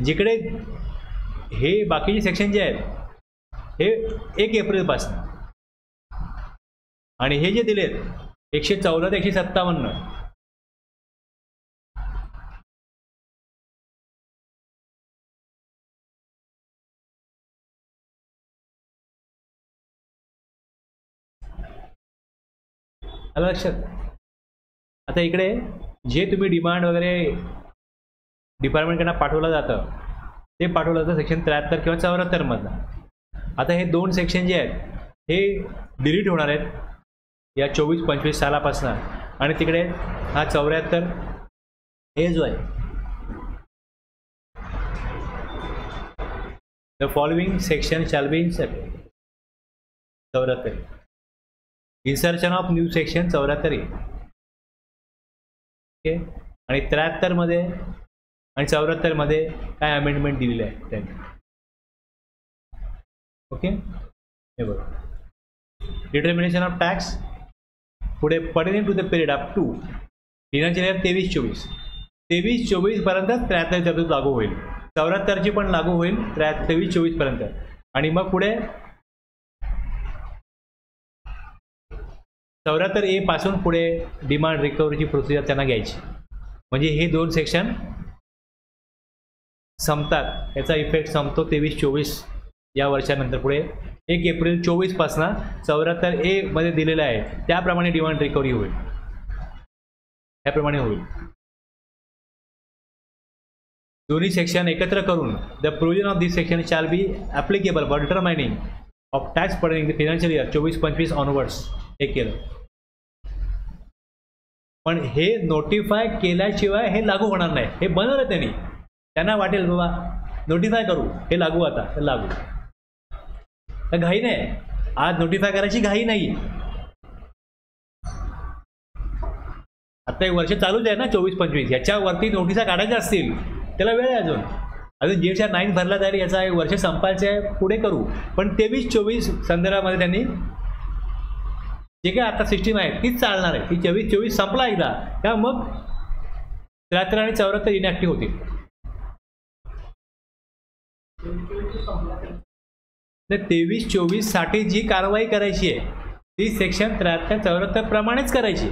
जिकडे हे बाकीचे सेक्शन जे आहेत हे 1 एप्रिल पासून, आणि हे जे दिलेत 114 ते 157 आलं लक्षात. आता इकडे जे तुम्ही डिमांड वगैरे डिपार्टमेंटकडनं पाठवलं जातं ते पाठवलं जातं सेक्शन 73 किंवा 74 मधलं. आता हे 2 सेक्शन जे आहेत हे डिलीट होणार आहेत या 24-25 सालापासून, आणि तिकडे हा 74 हे जो आहे the following section shall be inserted. 74 insertion of new section 74. Okay. आणि 73 मध्ये आणि 74 मध्ये काय अमेंडमेंट दिलेली आहे त्यांनी. ओके. हे बघा, डिटर्मिनेशन ऑफ टॅक्स पुढे pertaining to the period up to financial year 23-24 पर्यंत 73 तरतूद लागू होईल. 74ची पण लागू होईल 23-24 पर्यंत. आणि मग पुढे 74A पासून पुढे डिमांड रिकव्हरीची प्रोसिजर त्यांना घ्यायची. म्हणजे हे 2 सेक्शन संपतात, याचा इफेक्ट संपतो 23-24 या वर्षानंतर. पुढे 1 एप्रिल 24 पासून 74A मध्ये दिलेलं आहे त्याप्रमाणे डिमांड रिकव्हरी होईल, त्याप्रमाणे होईल. दोन्ही सेक्शन एकत्र करून the provision of this section shall be applicable for determining of tax pertaining the financial year 24-25 onwards. हे केलं, पण हे नोटिफाय केल्याशिवाय हे लागू होणार नाही. हे बनवलं त्यांनी, त्यांना वाटेल बाबा नोटिफाय करू, हे लागू, आता हे लागू. तर घाई नाही, आज नोटिफाय करायची घाई नाही. आता 1 वर्ष चालूच आहे ना 24-25, याच्यावरती नोटिसा काढायच्या असतील त्याला वेळ आहे अजून जीएसटी 9 भरला जाईल, याचा 1 वर्ष संपायचं आहे, पुढे करू. पण 23-24 संदर्भामध्ये त्यांनी जे काय आता सिस्टीम आहे तीच चालणार आहे. ती 23-24 संपला एकदा का मग 73 आणि 74 इनॅक्टिव्ह होतील. 23-24 साठी जी कारवाई करायची आहे ती सेक्शन 73-74 प्रमाणेच करायची.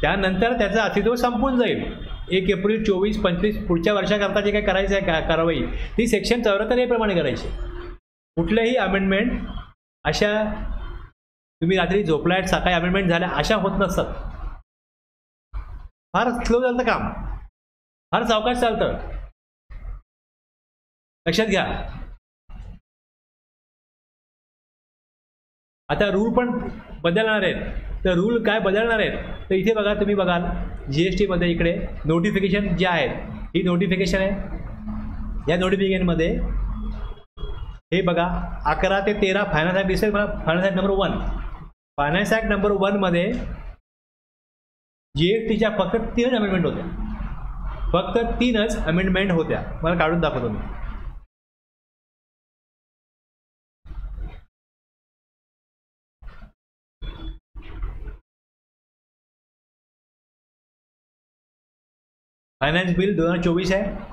त्यानंतर त्याचं अस्तित्व संपून जाईल. 1 एप्रिल 24-25 पुढच्या वर्षाकरता जे काही करायचं आहे कारवाई ती सेक्शन 74 प्रमाणे करायची. कुठल्याही अमेंडमेंट अशा तुम्ही रात्री झोपलायत सकाळी अमेंडमेंट झाल्या अशा होत नसतात. फार स्लो चालतं काम, फार सावकाश चालतं, लक्षात घ्या. आता रूल पण बदलणार आहेत. तर रूल काय बदलणार आहेत तर इथे बघा, तुम्ही बघाल GST मध्ये इकडे नोटिफिकेशन जे आहेत ही नोटिफिकेशन आहे. या नोटिफिकेशनमध्ये हे बघा 11 ते 13 फायनान्स ॲक्ट दिसेल मला. Finance act number 1, finance act number 1 मध्ये GSTच्या फक्त 3 अमेंडमेंट होत्या. फक्त 3च अमेंडमेंट होत्या. मला काढून दाखवतो मी. फायनान्स बिल 2024 आहे.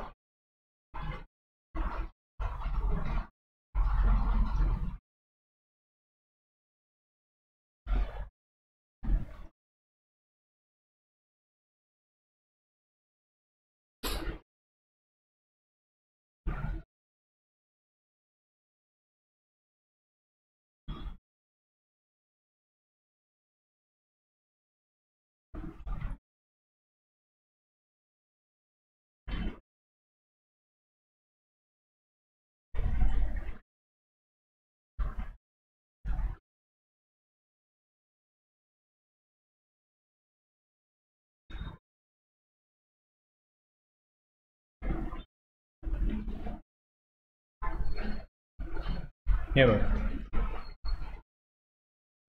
हे बघ,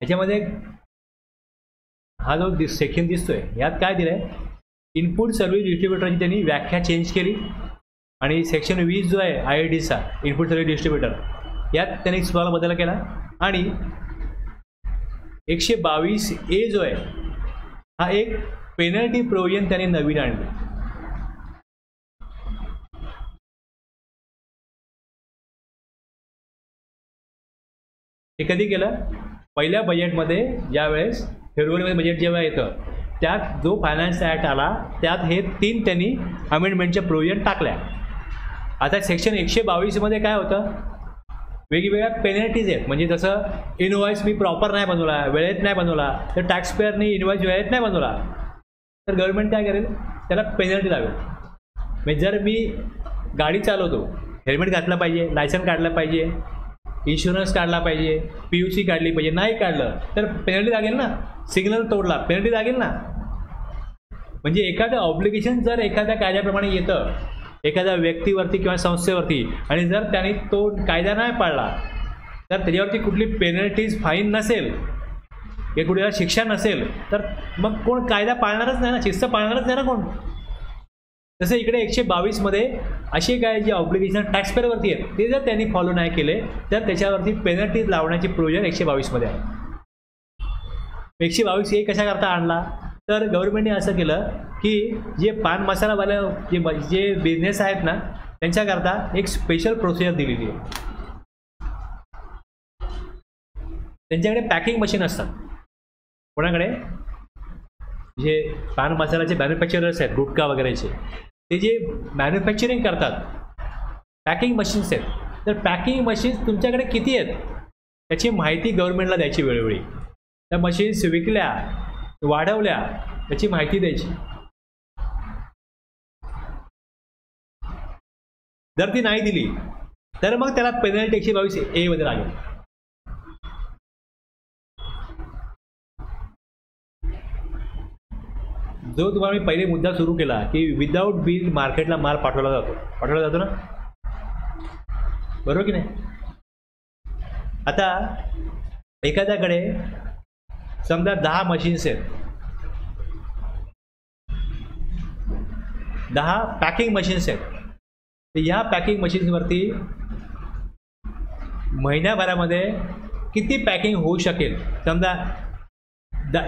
ह्याच्यामध्ये हा जो सेक्शन दिसतोय यात काय दिलंय, इनपुट सर्व्हिस डिस्ट्रीब्युटरची त्यांनी व्याख्या चेंज केली. आणि सेक्शन 20 जो आहे IIDचा इनपुट सर्व्हिस डिस्ट्रीब्युटर यात त्यांनी स्वतःला बदल केला. आणि 122A जो आहे हा एक पेनल्टी प्रोव्हिजन त्यांनी नवीन आणली. हे कधी केलं, पहिल्या बजेटमध्ये ज्यावेळेस फेब्रुवारीमध्ये बजेट जेव्हा येतं त्यात जो फायनान्स ॲक्ट आला त्यात हे 3 त्यांनी अमेंडमेंटच्या प्रोव्हिजन टाकल्या. आता सेक्शन 122 मध्ये काय होतं, वेगवेगळ्या पेनल्टीज आहेत. म्हणजे जसं इनवॉइस मी प्रॉपर नाही बनवला, वेळेत नाही बनवला, तर टॅक्स पेअरनी इनवॉइस वेळेत नाही बनवला तर गव्हर्नमेंट काय करेल, त्याला पेनल्टी लावेल. म्हणजे जर मी गाडी चालवतो, हेल्मेट घातलं पाहिजे, लायसन काढलं पाहिजे, इन्शुरन्स काढला पाहिजे, PUC काढली पाहिजे, नाही काढलं तर पेनल्टी लागेल ना. सिग्नल तोडला पेनल्टी लागेल ना. म्हणजे एखादं ऑब्लिगेशन जर एखाद्या कायद्याप्रमाणे येतं एखाद्या व्यक्तीवरती किंवा संस्थेवरती आणि जर त्यांनी तो कायदा नाही पाळला तर त्याच्यावरती कुठली पेनल्टीज फाईन नसेल किंवा कुठल्या शिक्षा नसेल तर मग कोण कायदा पाळणारच नाही ना, शिस्त पाळणारच नाही ना कोण. तसं इकडे 122 मध्ये असे काय जे ऑब्लिगेशन टॅक्सपेअरवरती आहेत ते जर त्यांनी फॉलो नाही केले तर त्याच्यावरती पेनल्टीज लावण्याची प्रोव्हिजन 122 मध्ये आहे. 122A कशा करता आणला तर गव्हर्नमेंटने असं केलं की जे पान मसालावाले जे बिझनेस आहेत ना त्यांच्याकरता एक स्पेशल प्रोसिजर दिलेली आहे. त्यांच्याकडे पॅकिंग मशीन असतात. कोणाकडे, जे पान मसाल्याचे मॅन्युफॅक्चरर्स आहेत गुटखा वगैरेचे, ते जे मॅन्युफॅक्चरिंग करतात पॅकिंग मशीन्स आहेत. तर पॅकिंग मशीन्स तुमच्याकडे किती आहेत त्याची माहिती गव्हर्नमेंटला द्यायची वेळोवेळी. त्या मशीन्स विकल्या वाढवल्या त्याची माहिती द्यायची. जर ती नाही दिली तर मग त्याला पेनल्टी 122A मध्ये लागेल. जो तुम्हाला मी पहिले मुद्दा सुरू केला की विदाऊट बिल मार्केटला माल पाठवला जातो ना, बरोबर की नाही. आता एखाद्याकडे समजा 10 मशीन्स आहेत, 10 पॅकिंग मशीन्स आहेत. तर ह्या पॅकिंग मशीन्सवरती महिन्याभरामध्ये किती पॅकिंग होऊ शकेल, समजा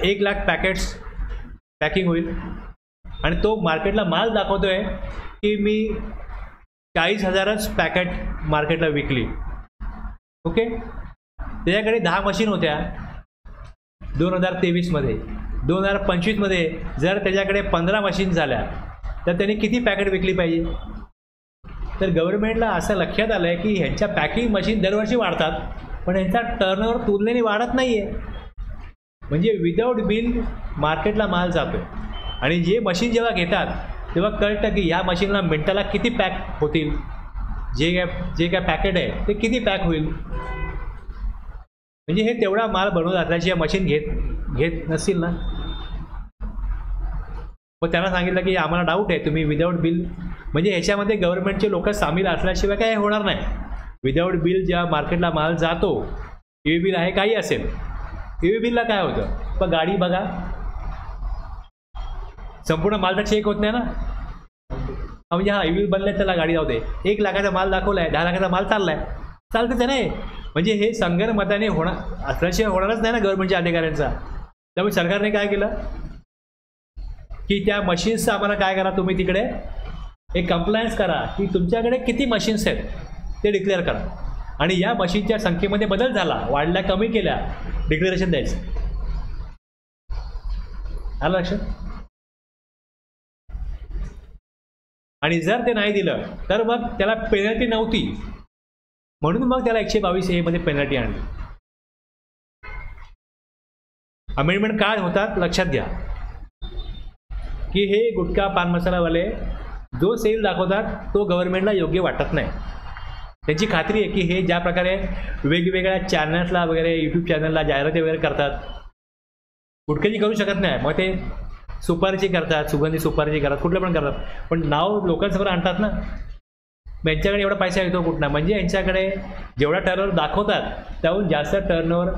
1 लाख पॅकेट्स पॅकिंग होईल आणि तो मार्केटला माल दाखवतोय की मी 40,000च पॅकेट मार्केटला विकली. ओके, त्याच्याकडे 10 मशीन होत्या 2023मध्ये. 2025मध्ये जर त्याच्याकडे 15 मशीन झाल्या तर त्यांनी किती पॅकेट विकली पाहिजे? तर गव्हर्नमेंटला असं लक्षात आलं आहे की ह्यांच्या पॅकिंग मशीन दरवर्षी वाढतात, पण ह्यांचा टर्नओव्हर तुलनेने वाढत नाही आहे. म्हणजे विदाऊट बिल मार्केटला माल जातो आहे. आणि जे मशीन जेव्हा घेतात तेव्हा कळतं की ह्या मशीनला मिनटाला किती पॅक होतील, जे काय पॅकेट आहे ते किती पॅक होईल. म्हणजे हे तेवढा माल बनवत असल्याशिवाय मशीन घेत नसतील ना. मग त्यांना सांगितलं की आम्हाला डाऊट आहे, तुम्ही विदाऊट बिल, म्हणजे ह्याच्यामध्ये गव्हर्नमेंटचे लोक सामील असल्याशिवाय काय होणार नाही. विदाऊट बिल जेव्हा मार्केटला माल जातो, ई बिल आहे काही असेल, ई बिलला काय होतं, पण गाडी बघा संपूर्ण माल तर चेक होत नाही ना. म्हणजे हा ई बिल बनलाय त्याला गाडी जाऊ दे, 1 लाखाचा माल दाखवलाय, 10 लाखाचा माल चाललाय, चालतंच आहे नाही. म्हणजे हे संगनमताने होणार असल्याशिवाय होणारच नाही ना गव्हर्नमेंटच्या अधिकाऱ्यांचा. त्यामुळे सरकारने काय केलं की त्या मशीन्सचं आम्हाला काय करा, तुम्ही तिकडे एक कंप्लायन्स करा की तुमच्याकडे किती मशीन्स आहेत ते डिक्लेअर करा, आणि या मशीनच्या संख्येमध्ये बदल झाला, वाढल्या कमी केल्या, डिक्लेरेशन द्यायचं. आलं लक्षात? आणि जर ते नाही दिलं तर मग त्याला पेनल्टी नव्हती, म्हणून मग त्याला 122A मध्ये पेनल्टी आणली. अमेंडमेंट काय होतात लक्षात घ्या की हे गुटखा पान मसालावाले जो सेल दाखवतात तो गव्हर्नमेंटला योग्य वाटत नाही. त्यांची खात्री आहे की हे ज्या प्रकारे वेगवेगळ्या चॅनल्सला वगैरे, यूट्यूब चॅनलला जाहिराती वगैरे करतात, गुटख्याची करू शकत नाही, मग ते सुपारीची करतात, सुगंधी सुपारीची करतात, कुठलं पण करतात, पण नाव लोकांसमोर आणतात ना. मग यांच्याकडे एवढा पैसा येतो कुठला? म्हणजे यांच्याकडे जेवढा टर्नओव्हर दाखवतात त्याहून जास्त टर्नओव्हर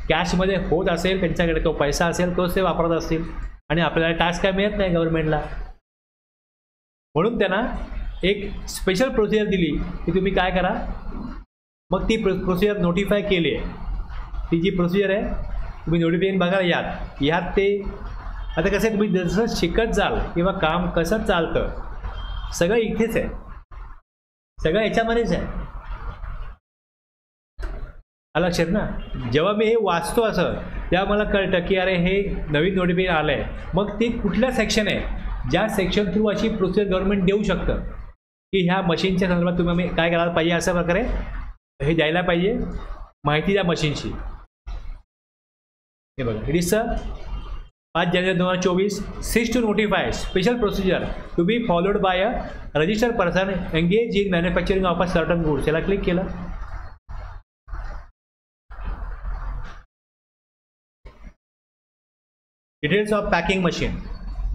कॅशमध्ये होत असेल, त्यांच्याकडे तो पैसा असेल, तोच ते वापरत असतील, आणि आपल्याला टॅक्स काय मिळत नाही गव्हर्नमेंटला. म्हणून त्यांना एक स्पेशल प्रोसिजर दिली की तुम्ही काय करा. मग ती प्रोसिजर नोटिफाय केली आहे. ती जी प्रोसिजर आहे तुम्ही नोटिफिकेशन बघा. यात ते आता कसं आहे, तुम्ही जसं शिकत जाल किंवा काम कसं चालतं सगळं इथेच आहे, सगळं याच्यामध्येच आहे. लक्षात ना. जेव्हा मी हे वाचतो असं तेव्हा मला कळतं की अरे हे नवीन नोटिफिकेशन आलं आहे. मग ते कुठलं सेक्शन आहे ज्या सेक्शन थ्रू अशी प्रोसिजर गव्हर्नमेंट देऊ शकतं की ह्या मशीनच्या संदर्भात तुम्ही काय करायला पाहिजे, अशा प्रकारे हे द्यायला पाहिजे माहिती त्या मशीनची. हे बघा, it is 5 January 2024 6 to notify special procedure to be followed by a registered person engaged in manufacturing of a certain goods. याला क्लिक केलं. डिटेल्स ऑफ पॅकिंग मशीन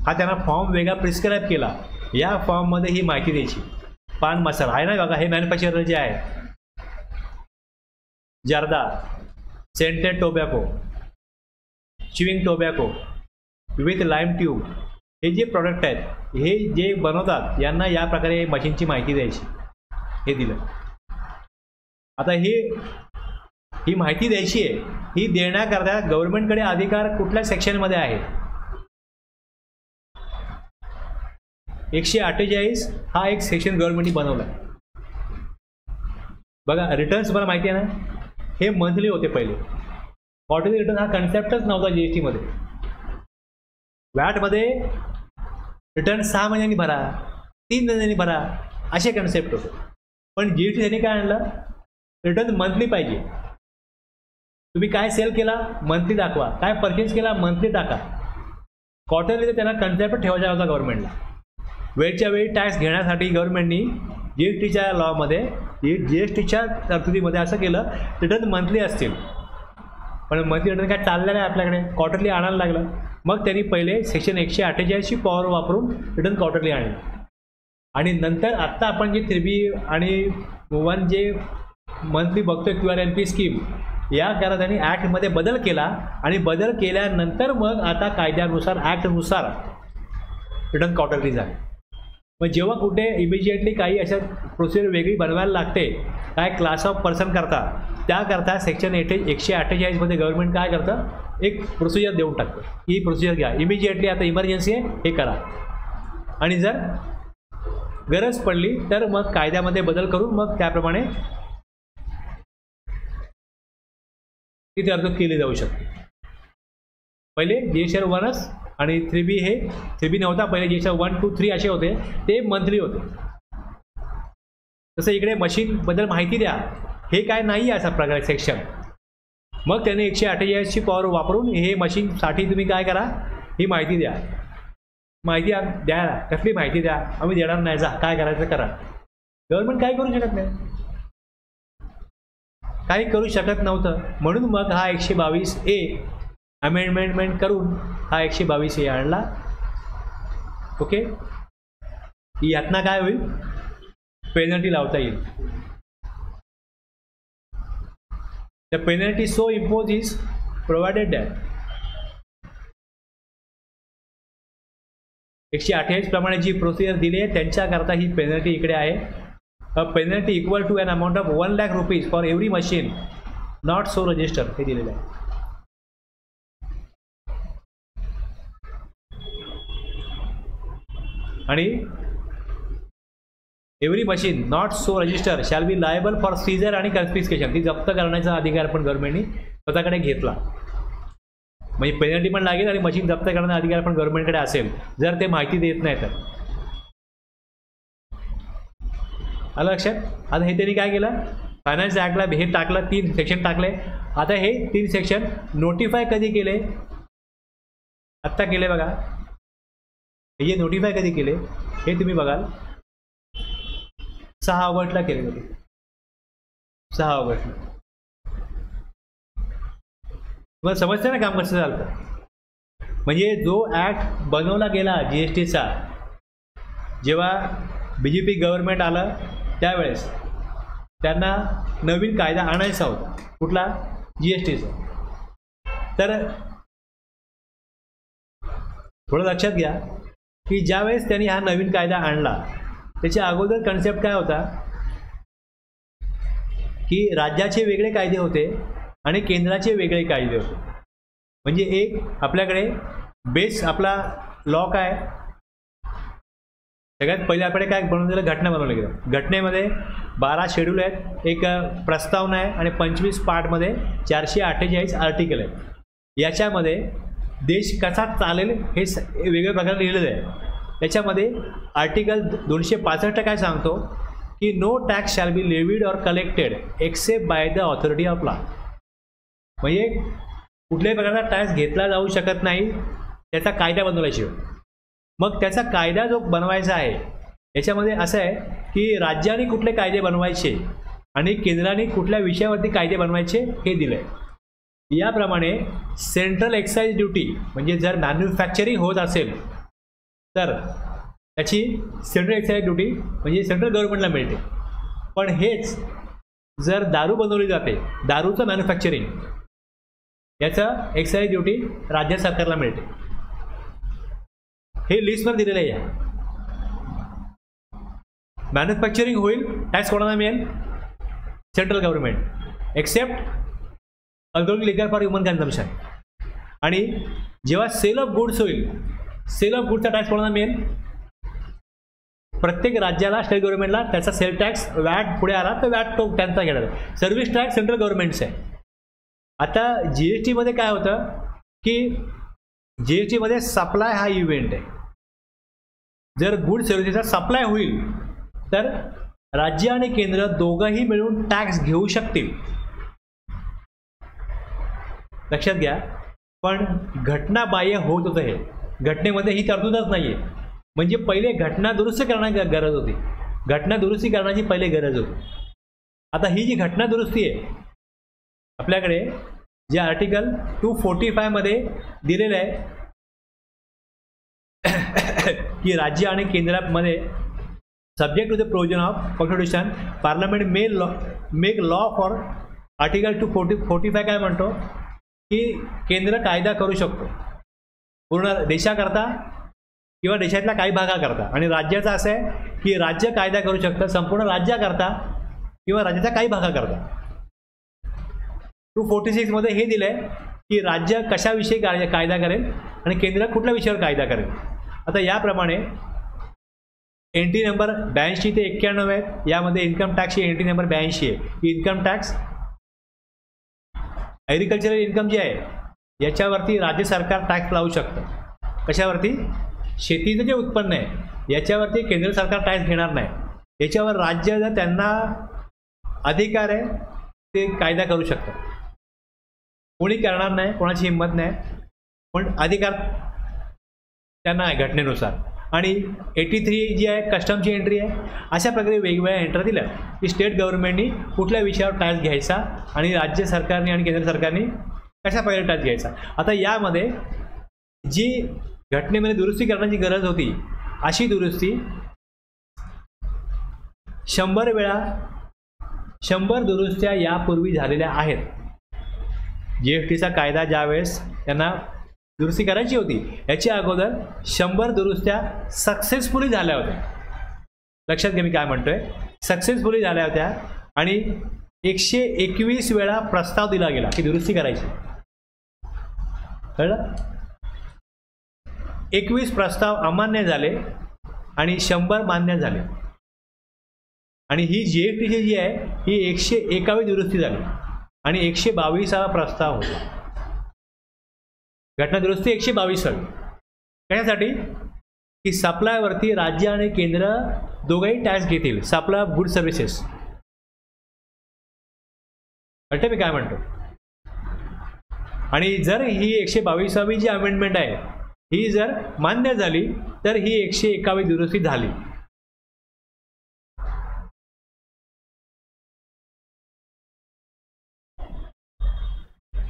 हा त्यांना फॉर्म वेगळा प्रिस्क्राईब केला. या फॉर्ममध्ये ही माहिती द्यायची. पान मसाला आहे ना बघा, हे मॅन्युफॅक्चरर जे आहे, जर्दा, scented tobacco, chewing tobacco with lime tube, हे जे प्रॉडक्ट आहेत हे जे बनवतात यांना या प्रकारे मशीनची माहिती द्यायची. हे दिलं. आता ही माहिती द्यायची आहे, ही देण्याकरता गव्हर्नमेंटकडे अधिकार कुठल्या सेक्शनमध्ये आहे? 148 हा एक सेक्शन गव्हर्नमेंटने बनवला. बघा, रिटर्न्स मला माहिती आहे ना, हे मंथली होते पहिले. क्वार्टरली रिटर्न हा कन्सेप्टच नव्हता जीएसटीमध्ये. वॅटमध्ये रिटर्न 6 महिन्यांनी भरा, 3 महिन्यांनी भरा, असे कन्सेप्ट होते. पण जीएसटी त्यांनी काय आणलं, रिटर्न मंथली पाहिजे. तुम्ही काय सेल केला मंथली दाखवा, काय परचेस केला मंथली टाका. क्वार्टरली त्यांना कन्सेप्ट ठेवायचा होता गव्हर्नमेंटला. वेळच्या वेळी टॅक्स घेण्यासाठी गव्हर्नमेंटनी जीएसटीच्या लॉमध्ये, जीएसटीच्या तरतुदीमध्ये असं केलं, रिटर्न मंथली असतील. पण मंथली रिटर्न काय चाललं नाही आपल्याकडे, क्वार्टरली आणायला लागलं. मग त्यांनी पहिले सेक्शन 148ची पॉवर वापरून रिटर्न क्वार्टरली आणली. आणि नंतर आत्ता आपण जे 3B आणि 1 जे मंथली बघतोय QRNP स्कीम, या करा त्यांनी ॲक्टमध्ये बदल केला. आणि बदल केल्यानंतर मग आता कायद्यानुसार, ॲक्टनुसार रिटर्न क्वार्टरली झाले. मग जेव्हा कुठे इमिजिएटली काही अशा प्रोसिजर वेगळी बनवायला लागते, काय क्लास ऑफ पर्सन करता, त्याकरता सेक्शन 148 मध्ये गव्हर्नमेंट काय करतं, एक प्रोसिजर देऊन टाकतं. ही प्रोसिजर घ्या इमिजिएटली, आता इमर्जन्सी आहे हे करा. आणि जर गरज पडली तर मग कायद्यामध्ये बदल करून मग त्याप्रमाणे ती तरतूद केली जाऊ शकते. पहिले GSR 1 आणि 3B हे 3B नव्हता, पहिले GSR 1, 2, 3 असे होते, ते मंथली होते. तसं इकडे मशीनबद्दल माहिती द्या हे काय नाही आहे असा प्रकार सेक्शन. मग त्याने 148ची पॉवर वापरून हे मशीनसाठी तुम्ही काय करा, ही माहिती द्या. माहिती द्या, कसली माहिती द्या, आम्ही देणार नाही, जा काय करायचं करा. गव्हर्नमेंट काय करू शकत नाही, काही करू शकत नव्हतं. म्हणून मग हा 122A अमेंडमेंट करून हा 122A आणला. ओके, यातना काय होईल, पेनल्टी लावता येईल. The penalty so impose is provided that 128 प्रमाणे जी प्रोसिजर दिली आहे त्यांच्याकरता ही पेनल्टी इकडे आहे. A penalty equal to an amount of 1 lakh rupees for every machine not so register हे दिलेलं आहे. आणि every machine not so register shall be liable for seizure and confiscation. ती जप्त करण्याचा अधिकार पण गव्हर्नमेंटने स्वतःकडे घेतला. म्हणजे पेनल्टी पण लागेल आणि मशीन जप्त करण्याचा अधिकार पण गव्हर्नमेंटकडे असेल जर ते माहिती देत नाही तर. आलं लक्षात. आता हे त्यांनी काय केलं, फायनान्स ॲक्टला हे टाकलं, 3 सेक्शन टाकले. आता हे 3 सेक्शन नोटिफाय कधी केले, आत्ता केले बघा. हे नोटिफाय कधी केले हे तुम्ही बघाल, 6 ऑगस्टला केले होते. 6 ऑगस्टला. तुम्हाला समजतं ना काम कसं चालतं. म्हणजे जो ॲक्ट बनवला गेला GSTचा, जेव्हा BJP गव्हर्नमेंट आलं त्यावेळेस त्यांना नवीन कायदा आणायचा होता. कुठला, GSTचा. तर थोडं लक्षात घ्या की ज्यावेळेस त्यांनी हा नवीन कायदा आणला त्याच्या अगोदर कन्सेप्ट काय होता की राज्याचे वेगळे कायदे होते आणि केंद्राचे वेगळे कायदे होते. म्हणजे एक आपल्याकडे बेस आपला लॉ काय, सगळ्यात पहिले आपल्याकडे काय बनवलेलं, घटना बनवलं गेलं. घटनेमध्ये 12 शेड्यूल आहेत, एक प्रस्तावना आहे आणि 25 पार्टमध्ये 448 आर्टिकल आहेत. याच्यामध्ये देश कसा चालेल हे वेगवेगळ्या प्रकारे लिहिलेलं आहे. त्याच्यामध्ये आर्टिकल 265 काय सांगतो की no tax shall be levied or collected except by the authority of law. म्हणजे कुठल्याही प्रकारचा टॅक्स घेतला जाऊ शकत नाही त्याचा कायदा बनवल्याशिवाय. मग त्याचा कायदा जो बनवायचा आहे याच्यामध्ये असं आहे की राज्याने कुठले कायदे बनवायचे आणि केंद्राने कुठल्या विषयावरती कायदे बनवायचे हे दिलं आहे. याप्रमाणे सेंट्रल एक्साईज ड्युटी म्हणजे जर मॅन्युफॅक्चरिंग होत असेल तर त्याची सेंट्रल एक्साईज ड्युटी म्हणजे सेंट्रल गव्हर्नमेंटला मिळते. पण हेच जर दारू बनवली जाते, दारूचं मॅन्युफॅक्चरिंग, याचं एक्साईज ड्युटी राज्य सरकारला मिळते. हे लिस्टवर दिलेलं आहे. मॅन्युफॅक्चरिंग होईल, टॅक्स कोणाला मिळेल, सेंट्रल गव्हर्नमेंट एक्सेप्ट अल्कोहोलिक लिकर फॉर ह्युमन कन्झम्पशन. आणि जेव्हा सेल ऑफ गुड्स होईल, सेल ऑफ गुड्सचा टॅक्स कोणाला मिळेल, प्रत्येक राज्याला, स्टेट गव्हर्नमेंटला त्याचा सेल टॅक्स, वॅट पुढे आला तर वॅट तो त्यांचा घेणार. सर्व्हिस टॅक्स सेंट्रल गव्हर्नमेंटचा आहे. आता GSTमध्ये काय होतं की GSTमध्ये सप्लाय हा इव्हेंट आहे. जर गुड सर्व्हिसेसचा सप्लाय होईल तर राज्य आणि केंद्र दोघंही मिळून टॅक्स घेऊ शकतील. लक्षात घ्या. पण घटना बाह्य होत होतं हे, घटनेमध्ये ही तरतूदच नाही आहे. म्हणजे पहिले घटना दुरुस्त करण्याची गरज होती, घटना दुरुस्ती करण्याची पहिले गरज होती. आता ही जी घटना दुरुस्ती आहे आपल्याकडे जे आर्टिकल 245 मध्ये दिलेलं आहे की राज्य आणि केंद्रामध्ये subject to the provision of constitution parliament make law for. Article 245 काय म्हणतो की केंद्र कायदा करू शकतो पूर्ण देशाकरता किंवा देशातल्या काही भागाकरता, आणि राज्याचं असं आहे की राज्य कायदा करू शकतं संपूर्ण राज्याकरता किंवा राज्याच्या काही भागाकरता. 246 मध्ये हे दिलं आहे की राज्य कशाविषयी कायदा करेल आणि केंद्र कुठल्या विषयावर कायदा करेल. आता याप्रमाणे एंट्री नंबर 82 ते 91 आहेत. यामध्ये इन्कम टॅक्सची एंट्री नंबर 82 आहे. इन्कम टॅक्स ॲग्रिकल्चरल इन्कम जे आहे याच्यावरती राज्य सरकार टॅक्स लावू शकतं. कशावरती? शेतीचं जे उत्पन्न आहे याच्यावरती केंद्र सरकार टॅक्स घेणार नाही. याच्यावर राज्य जर त्यांना अधिकार आहे ते कायदा करू शकतात. कोणी करणार नाही, कोणाची हिंमत नाही, पण अधिकार त्यांना आहे घटनेनुसार. आणि 83 जी आहे कस्टमची एंट्री आहे. अशा प्रकारे वेगवेगळ्या एंट्री दिल्या की स्टेट गव्हर्नमेंटनी कुठल्या विषयावर टॅक्स घ्यायचा आणि राज्य सरकारने आणि केंद्र सरकारने कशा प्रकारे टॅक्स घ्यायचा. आता यामध्ये जी घटनेमध्ये दुरुस्ती करण्याची गरज होती अशी दुरुस्ती 100 वेळा 100 दुरुस्त्या यापूर्वी झालेल्या आहेत. GSTचा कायदा ज्यावेळेस त्यांना दुरुस्ती करायची होती याच्या अगोदर 100 दुरुस्त्या सक्सेसफुली झाल्या होत्या. लक्षात घ्या मी काय म्हणतोय. सक्सेसफुली झाल्या होत्या आणि 121 वेळा प्रस्ताव दिला गेला की दुरुस्ती करायची. कळलं? 21 प्रस्ताव अमान्य झाले आणि 100 मान्य झाले. आणि ही GSTची जी आहे ही 121 दुरुस्ती झाली आणि 122वा प्रस्ताव होता. घटना दुरुस्ती 122 हवी. कशासाठी? की सप्लायवरती राज्य आणि केंद्र दोघंही टॅक्स घेतील. Supply of good services. कळते मी काय म्हणतो? आणि जर ही 122वी जी अमेंडमेंट आहे ही जर मान्य झाली तर ही 121 दुरुस्ती झाली.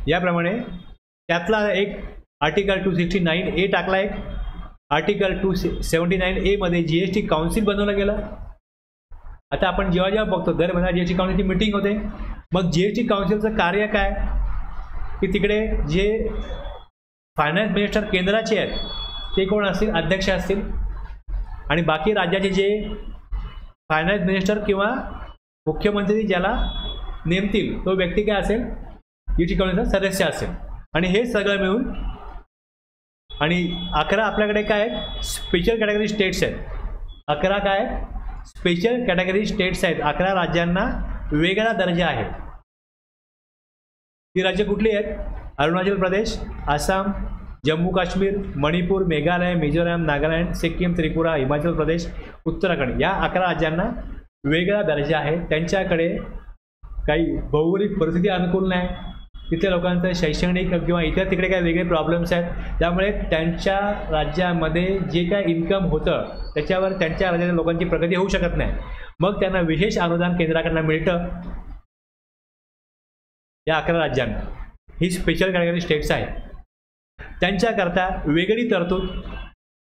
याप्रमाणे त्यातला एक आर्टिकल 269A टाकला. एक आर्टिकल 279A मध्ये GST काउन्सिल बनवलं गेलं. आता आपण जेव्हा जेव्हा बघतो दर महिना GST काउन्सिलची मीटिंग होते. मग GST काउन्सिलचं कार्य काय की तिकडे जे फायनान्स मिनिस्टर केंद्राचे आहेत ते कोण असतील? अध्यक्ष असतील. आणि बाकी राज्याचे जे फायनान्स मिनिस्टर किंवा मुख्यमंत्री ज्याला नेमतील तो व्यक्ती काय असेल? GST काउन्सिलचा सदस्य असेल. आणि हे सगळं मिळून आणि 11 आपल्याकडे काय आहेत? स्पेशल कॅटेगरी स्टेट्स आहेत. 11 काय आहेत? स्पेशल कॅटेगरी स्टेट्स आहेत. 11 राज्यांना वेगळा दर्जा आहे. ही राज्य कुठली आहेत? अरुणाचल प्रदेश, आसाम, जम्मू काश्मीर, मणिपूर, मेघालय, मिझोराम, नागालँड, सिक्कीम, त्रिपुरा, हिमाचल प्रदेश, उत्तराखंड या 11 राज्यांना वेगळा दर्जा आहे. त्यांच्याकडे काही भौगोलिक परिस्थिती अनुकूल नाही. तिथल्या लोकांचं शैक्षणिक किंवा इतर तिकडे काही वेगळे प्रॉब्लेम्स आहेत. त्यामुळे त्यांच्या राज्यामध्ये जे काय इन्कम होतं त्याच्यावर त्यांच्या राज्याच्या लोकांची प्रगती होऊ शकत नाही. मग त्यांना विशेष अनुदान केंद्राकडनं मिळतं. या 11 राज्यांना ही स्पेशल कॅटेगरी स्टेट्स आहेत. त्यांच्याकरता वेगळी तरतूद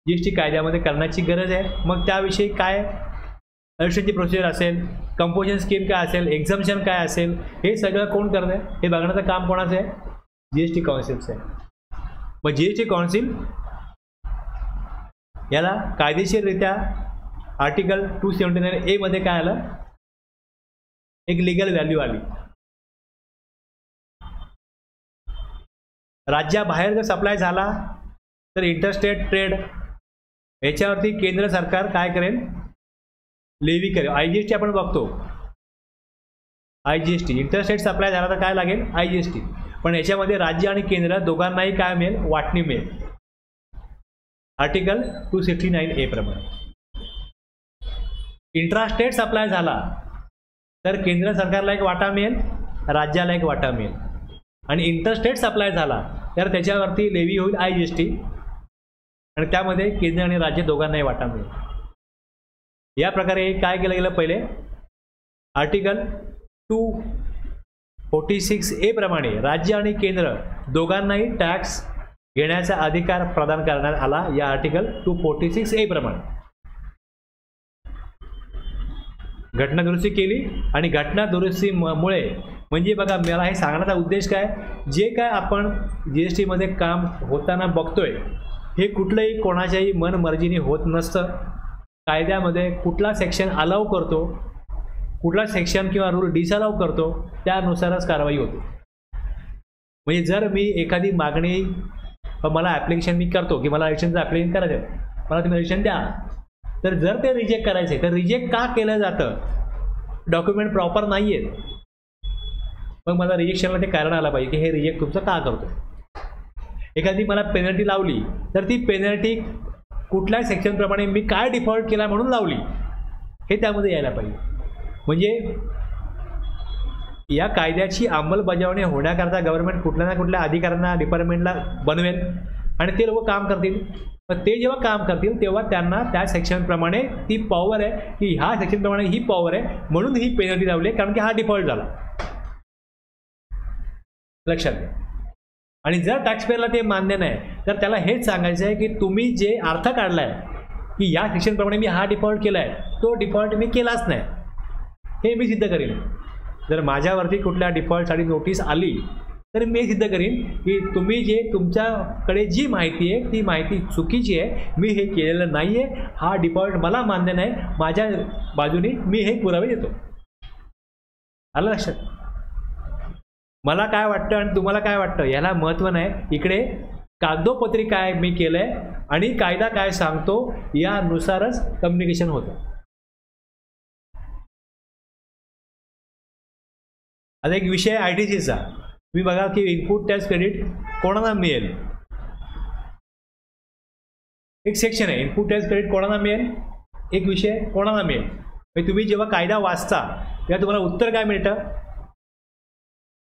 GST कायद्यामध्ये करण्याची गरज आहे. मग त्याविषयी काय रजिस्ट्रेशनची प्रोसिजर असेल, कंपोजिशन स्कीम काय असेल, एक्झम्पशन काय असेल, हे सगळं कोण करतं आहे? हे बघण्याचं काम कोणाचं आहे? GST काउन्सिलचं आहे. मग GST काउन्सिल याला कायदेशीररित्या आर्टिकल 279A मध्ये काय आलं? एक लिगल व्हॅल्यू आली. राज्याबाहेर जर सप्लाय झाला तर इंटरस्टेट ट्रेड याच्यावरती केंद्र सरकार काय करेल? लेवी करेल. IGST आपण बघतो. IGST इंटरस्टेट सप्लाय झाला तर काय लागेल? IGST. पण याच्यामध्ये राज्य आणि केंद्र दोघांनाही काय मिळेल? वाटणी मिळेल. आर्टिकल 269A प्रमाणे. इंट्रास्टेट सप्लाय झाला तर केंद्र सरकारला एक वाटा मिळेल, राज्याला एक वाटा मिळेल. आणि इंटरस्टेट सप्लाय झाला तर त्याच्यावरती लेवी होईल IGST आणि त्यामध्ये केंद्र आणि राज्य दोघांनाही वाटा मिळेल. या प्रकारे काय केलं गेलं? पहिले आर्टिकल 246A प्रमाणे राज्य आणि केंद्र दोघांनाही टॅक्स घेण्याचा अधिकार प्रदान करण्यात आला या आर्टिकल 246A प्रमाणे. घटना दुरुस्ती केली आणि घटना दुरुस्तीमुळे म्हणजे बघा मला हे सांगण्याचा उद्देश काय? जे काय आपण GST मध्ये काम होताना बघतोय हे कुठलंही कोणाच्याही मनमर्जीने होत नसतं. कायद्यामध्ये कुठला सेक्शन अलाव करतो, कुठला सेक्शन किंवा रूल डिसअलाव करतो त्यानुसारच कारवाई होते. म्हणजे जर मी एखादी मागणी मला ॲप्लिकेशन मी करतो की मला रजिस्ट्रेशनचं ॲप्लिकेशन करायचं आहे, मला तुम्ही रजिस्ट्रेशन द्या, तर जर ते रिजेक्ट करायचे तर रिजेक्ट का केलं जातं? डॉक्युमेंट प्रॉपर नाही आहेत. मग मला रिजेक्शनला ते कारण आलं पाहिजे की हे रिजेक्ट तुमचं का करतो. एखादी मला पेनल्टी लावली तर ती पेनल्टी कुठल्या सेक्शनप्रमाणे मी काय डिफॉल्ट केला म्हणून लावली हे त्यामध्ये यायला पाहिजे. म्हणजे या कायद्याची अंमलबजावणी होण्याकरता गव्हर्नमेंट कुठल्या ना कुठल्या अधिकाऱ्यांना डिपार्टमेंटला बनवेल आणि ते लोक काम करतील. पण ते जेव्हा काम करतील तेव्हा त्यांना त्या सेक्शनप्रमाणे ती पॉवर आहे की ह्या सेक्शनप्रमाणे ही पॉवर आहे म्हणून ही पेनल्टी लावली आहे कारण की हा डिफॉल्ट झाला. लक्षात घ्या. आणि जर टॅक्सपेअरला ते मान्य नाही तर त्याला हेच सांगायचं आहे की तुम्ही जे अर्थ काढला आहे की या सेक्शनप्रमाणे मी हा डिफॉल्ट केला आहे तो डिफॉल्ट मी केलाच नाही हे मी सिद्ध करेन. जर माझ्यावरती कुठल्या डिफॉल्टसाठी नोटीस आली तर मी सिद्ध करीन की तुम्ही जे तुमच्याकडे जी माहिती आहे ती माहिती चुकीची आहे, मी हे केलेलं नाही आहे, हा डिफॉल्ट मला मान्य नाही, माझ्या बाजूने मी हे पुरावे देतो. आलं लक्षात? मला काय वाटतं आणि तुम्हाला काय वाटतं याला महत्त्व नाही. इकडे कागदोपत्री काय मी केलंय आणि कायदा काय सांगतो यानुसारच कम्युनिकेशन होतं. आता एक विषय ITCचा. तुम्ही बघा की इनपुट टॅक्स क्रेडिट कोणाला मिळेल. एक सेक्शन आहे इनपुट टॅक्स क्रेडिट कोणाला मिळेल, एक विषय कोणाला मिळेल. म्हणजे तुम्ही जेव्हा कायदा वाचता तेव्हा तुम्हाला उत्तर काय मिळतं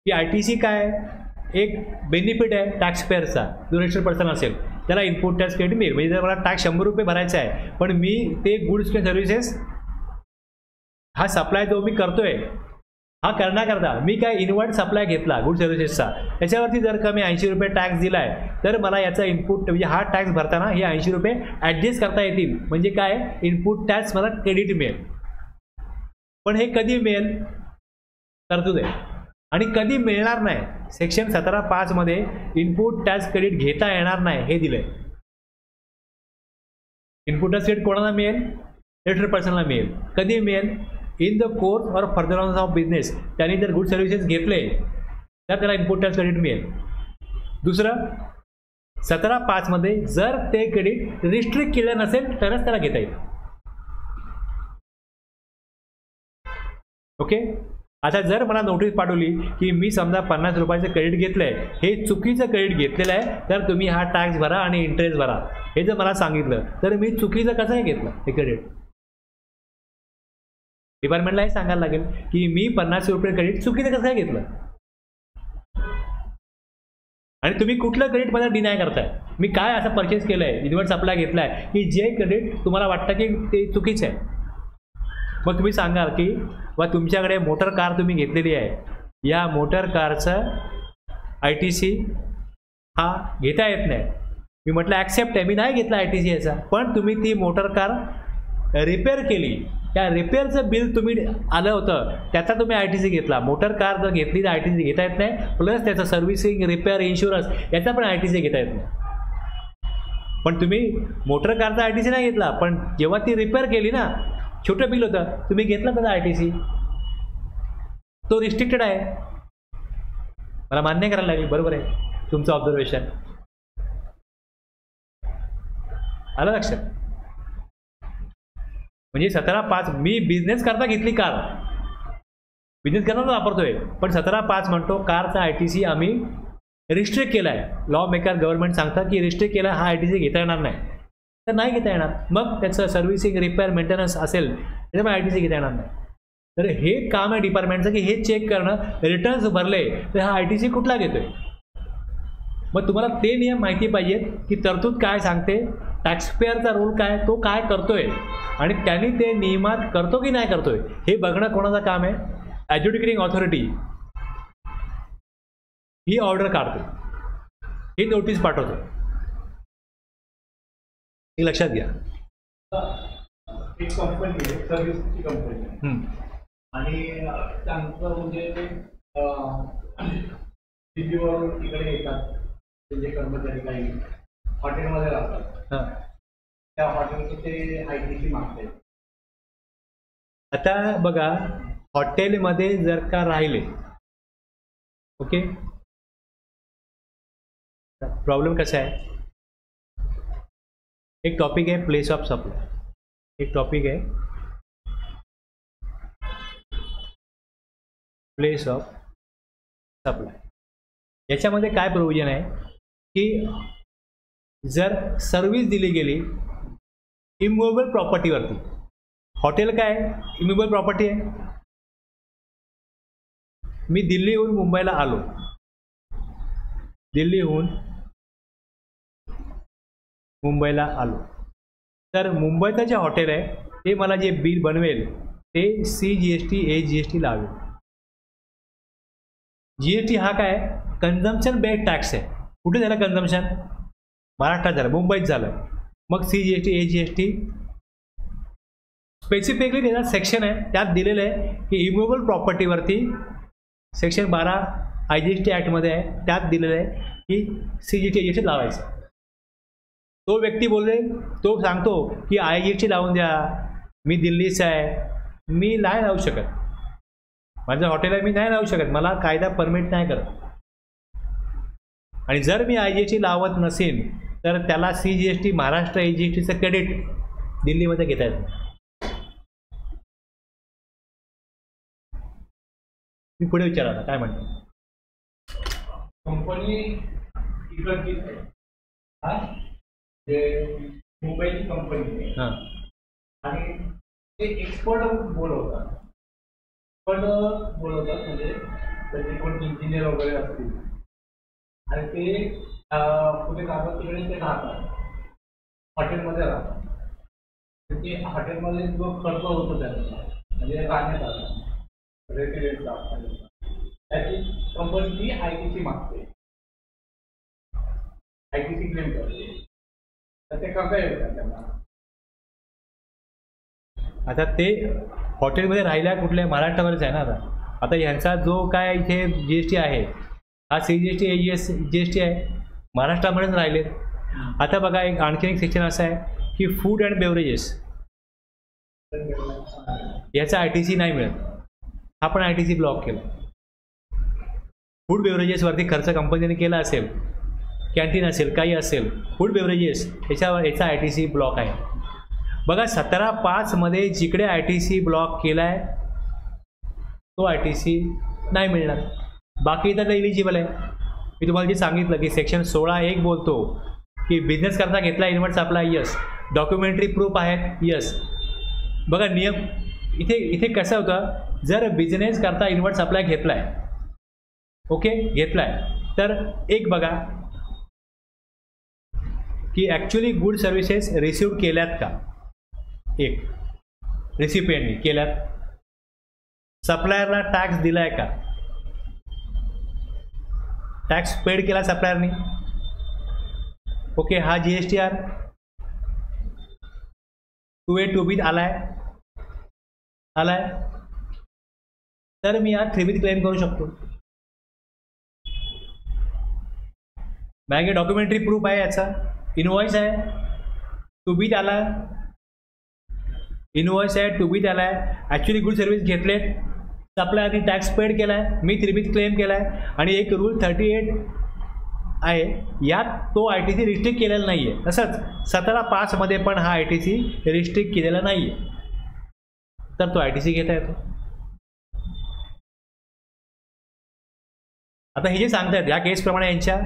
की ITC काय एक बेनिफिट आहे टॅक्सपेअरचा. जो रजिस्टर्ड पर्सन असेल त्याला इनपुट टॅक्स क्रेडिट मिळेल. म्हणजे जर मला टॅक्स 100 रुपये भरायचा आहे पण मी ते गुड्स किंवा सर्व्हिसेस हा सप्लाय जो मी करतोय हा करण्याकरता मी काय इनवर्ट सप्लाय घेतला गुड सर्व्हिसेसचा, त्याच्यावरती जर का मी 80 रुपये टॅक्स दिला आहे तर मला याचा इनपुट म्हणजे हा टॅक्स भरताना हे 80 रुपये ॲडजस्ट करता येतील. म्हणजे काय इनपुट टॅक्स मला क्रेडिट मिळेल. पण हे कधी मिळेल तरतूद आहे आणि कधी मिळणार नाही. सेक्शन 17(5) मध्ये इनपुट टॅक्स क्रेडिट घेता येणार नाही हे दिलंय. इनपुट टॅक्स क्रेडिट कोणाला मिळेल, रजिस्टर्ड पर्सनला मिळेल. कधी मिळेल, in the course or furtherance of business. त्यांनी जर गुड सर्व्हिसेस घेतले तर त्याला इनपुट टॅक्स क्रेडिट मिळेल. दुसरं 17(5) मध्ये जर ते क्रेडिट रिस्ट्रिक्ट केलं नसेल तरच त्याला घेता येईल. ओके. आता जर मला नोटीस पाठवली की मी समजा 50 रुपयाचं क्रेडिट घेतलंय, हे चुकीचं क्रेडिट घेतलेलं आहे तर तुम्ही हा टॅक्स भरा आणि इंटरेस्ट भरा, हे जर मला सांगितलं तर मी चुकीचं कसं काय घेतलं हे क्रेडिट. डिपार्टमेंटला हे सांगायला लागेल की मी 50 रुपये क्रेडिट चुकीचं कसं काय घेतलं आणि तुम्ही कुठलं क्रेडिट मला डिनाय करताय. मी काय असं परचेस केलं आहे, इनवर्ट सप्लाय घेतला आहे की जे क्रेडिट तुम्हाला वाटतं की ते चुकीचं आहे. मग तुम्ही सांगाल की वा तुमच्याकडे मोटर कार तुम्ही घेतलेली आहे, या मोटर कारचं ITC हा घेता येत नाही. मी म्हटलं ॲक्सेप्ट आहे, मी नाही घेतला ITC याचा, पण तुम्ही ती मोटर कार रिपेअर केली, त्या रिपेअरचं बिल तुम्ही आलं होतं त्याचा तुम्ही ITC घेतला. मोटर कार जर घेतली तर ITC घेता येत नाही, प्लस त्याचं सर्व्हिसिंग रिपेअर इन्शुरन्स याचा पण ITC घेता येत नाही. पण तुम्ही मोटर कारचा ITC नाही घेतला, पण जेव्हा ती रिपेअर केली ना, छोटं बिल होतं, तुम्ही घेतलं त्याचा ITC, तो रिस्ट्रिक्टेड आहे. मला मान्य करायला लागेल. बरोबर आहे तुमचं ऑब्झर्वेशन. आलं लक्षात? म्हणजे 17(5) मी बिझनेस करता घेतली कार, बिझनेस करता वापरतोय, पण 17(5) म्हणतो कारचा ITC आम्ही रिस्ट्रिक्ट केला आहे. लॉ मेकर गव्हर्नमेंट सांगतात की रिस्ट्रिक्ट केला, हा ITC घेता येणार नाही, तर नाही घेता येणार. मग त्याचं सर्व्हिसिंग रिपेअर मेंटेनन्स असेल त्याच्यामुळे ITC घेता येणार नाही. तर हे काम आहे डिपार्टमेंटचं की हे चेक करणं, रिटर्न्स भरले तर हा ITC कुठला घेतोय. मग तुम्हाला ते नियम माहिती पाहिजेत की तरतूद काय सांगते, टॅक्सपेअरचा रोल काय, तो काय करतोय आणि त्यांनी ते नियमात करतो की नाही करतोय हे बघणं कोणाचं काम आहे. ॲड्ज्युडिकेटिंग ऑथॉरिटी ही ऑर्डर काढतो, ही नोटीस पाठवतो, हे लक्षात घ्या. एक कंपनी आहे, सर्व्हिसची कंपनी, आणि त्यांचं म्हणजे दिल्लीवरून इकडे येतात त्यांचे कर्मचारी, काही हॉटेलमध्ये राहतात, त्या हॉटेलचं ते ITC मागते. आता बघा, हॉटेलमध्ये जर का राहिले, ओके, प्रॉब्लेम कसा आहे, एक टॉपिक आहे प्लेस ऑफ सप्लाय. एक टॉपिक आहे प्लेस ऑफ सप्लाय. याच्यामध्ये काय प्रोव्हिजन आहे की जर सर्व्हिस दिली गेली इमूव्हेबल प्रॉपर्टीवरती, हॉटेल काय इमूव्हेबल प्रॉपर्टी आहे. मी दिल्लीहून मुंबईला आलो, दिल्लीहून मुंबईला आलो, तर मुंबईचं जे हॉटेल आहे ते मला जे बिल बनवेल ते CGST AGST लावेल. GST हा काय कन्झम्पशन बेस्ड टॅक्स आहे. कुठे झालं कन्झम्पशन? महाराष्ट्रात झालं, मुंबईत झालं. मग CGST AGST स्पेसिफिकली त्याचा सेक्शन आहे, त्यात दिलेलं आहे की इमूव्हेबल प्रॉपर्टीवरती सेक्शन 12 IGST ॲक्टमध्ये आहे, त्यात दिलेलं आहे की CGST AGST लावायचं. तो व्यक्ती बोलले, तो सांगतो की IGST लावून द्या, मी दिल्लीचा आहे, मी नाही लावू शकत, माझं हॉटेल आहे, मी नाही लावू शकत, मला कायदा परमिट नाही करत. आणि जर मी IGST लावत नसेल तर त्याला CGST महाराष्ट्र AGSTचं क्रेडिट दिल्लीमध्ये घेता येतं. मी पुढे विचारा काय म्हणतो. कंपनी इकडची हा जे मुंबईची कंपनी आहे हां, आणि ते एक्सपर्ट बोलवतात, म्हणजे त्याचे कोण इंजिनियर वगैरे असतील आणि ते कुठे जातात तिकडे ते राहतात, हॉटेलमध्ये राहतात. तर ते हॉटेलमध्ये जो खर्च होतो त्याचा म्हणजे राहण्याचा रेसिडेंट त्याची कंपनी ITC मागते, ITC क्लेम करते, तर ते करता येईल का त्यांना? आता ते हॉटेलमध्ये राहिल्या कुठल्या महाराष्ट्रावरच आहे ना. आता ह्यांचा जो काय इथे GST आहे हा CGST AGST आहे, महाराष्ट्रामध्येच राहिलेत. आता बघा एक आणखी एक सेक्शन असं आहे की फूड अँड बेवरेजेस, याचा ITC नाही मिळत, हा पण ITC ब्लॉक केला. फूड बेवरेजेसवरती खर्च कंपनीने केला असेल, कॅन्टीन असेल, काही असेल, फूड बेवरेजेस याच्यावर याचा ITC ब्लॉक आहे. बघा 17(5) मध्ये जिकडे ITC ब्लॉक केला आहे तो ITC नाही मिळणार, बाकी इतर इलिजिबल आहे. मी तुम्हाला जे सांगितलं की सेक्शन 16(1) बोलतो की बिझनेस करता घेतला invert supply, yes. Documentary proof आहेत, यस. बघा नियम इथे कसं होतं, जर बिझनेस करता इन्व्हर्ट सप्लाय घेतला आहे, ओके घेतला आहे, तर एक बघा की ॲक्च्युली गुड सर्व्हिसेस रिसिव्ह केल्यात का, एक रिसिपिएंटनी केल्यात, सप्लायरला टॅक्स दिला आहे का, टॅक्स पेड केला सप्लायरनी, ओके. हा GSTR 2A 2B आलाय, तर मी हा 3B क्लेम करू शकतो. माझ्याकडे डॉक्युमेंटरी प्रूफ आहे, याचा इनवॉइस आहे, 2B आला, इनवॉइस आहे, 2B आला आहे, ॲक्च्युली गुड सर्व्हिस घेतलेत, सप्लायरनी टॅक्स पेड केला आहे, मी 3B क्लेम केला आहे. आणि एक रूल 38 आहे, यात तो ITC रिस्ट्रिक्ट केलेला नाही आहे. तसंच 17(5) मध्ये पण हा ITC रिस्ट्रिक्ट केलेला नाही आहे, तर तो ITC घेता येतो. आता हे जे सांगतायत या केसप्रमाणे यांच्या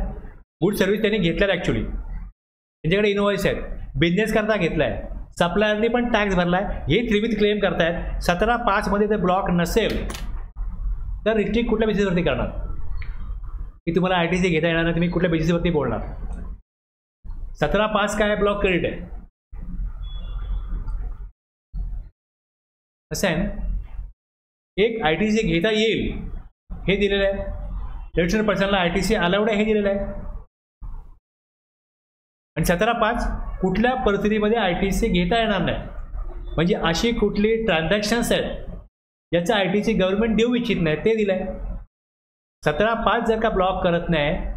गुड सर्व्हिस त्यांनी घेतल्यात, ॲक्च्युली त्यांच्याकडे इनवॉइस आहेत, बिझनेस करता घेतला आहे, सप्लायरनी पण टॅक्स भरला आहे, हे 3B क्लेम करतायत. 17(5) मध्ये जर ब्लॉक नसेल तर रिस्ट्रिक्ट कुठल्या बेसिसवरती करणार की तुम्हाला ITC घेता येणार नाही, तुम्ही कुठल्या बेसिसवरती बोलणार. 17(5) काय ब्लॉक क्रेडिट आहे, असं आहे ना. एक ITC घेता येईल हे दिलेलं आहे, रजिस्टर्ड पर्सनला ITC अलाउड आहे हे दिलेलं आहे. आणि 17(5) कुठल्या परिस्थितीमध्ये ITC घेता येणार नाही, म्हणजे अशी कुठली ट्रान्झॅक्शन्स आहेत ज्याचा ITC गव्हर्नमेंट देऊ इच्छित नाही ते दिलं आहे. 17(5) जर का ब्लॉक करत नाही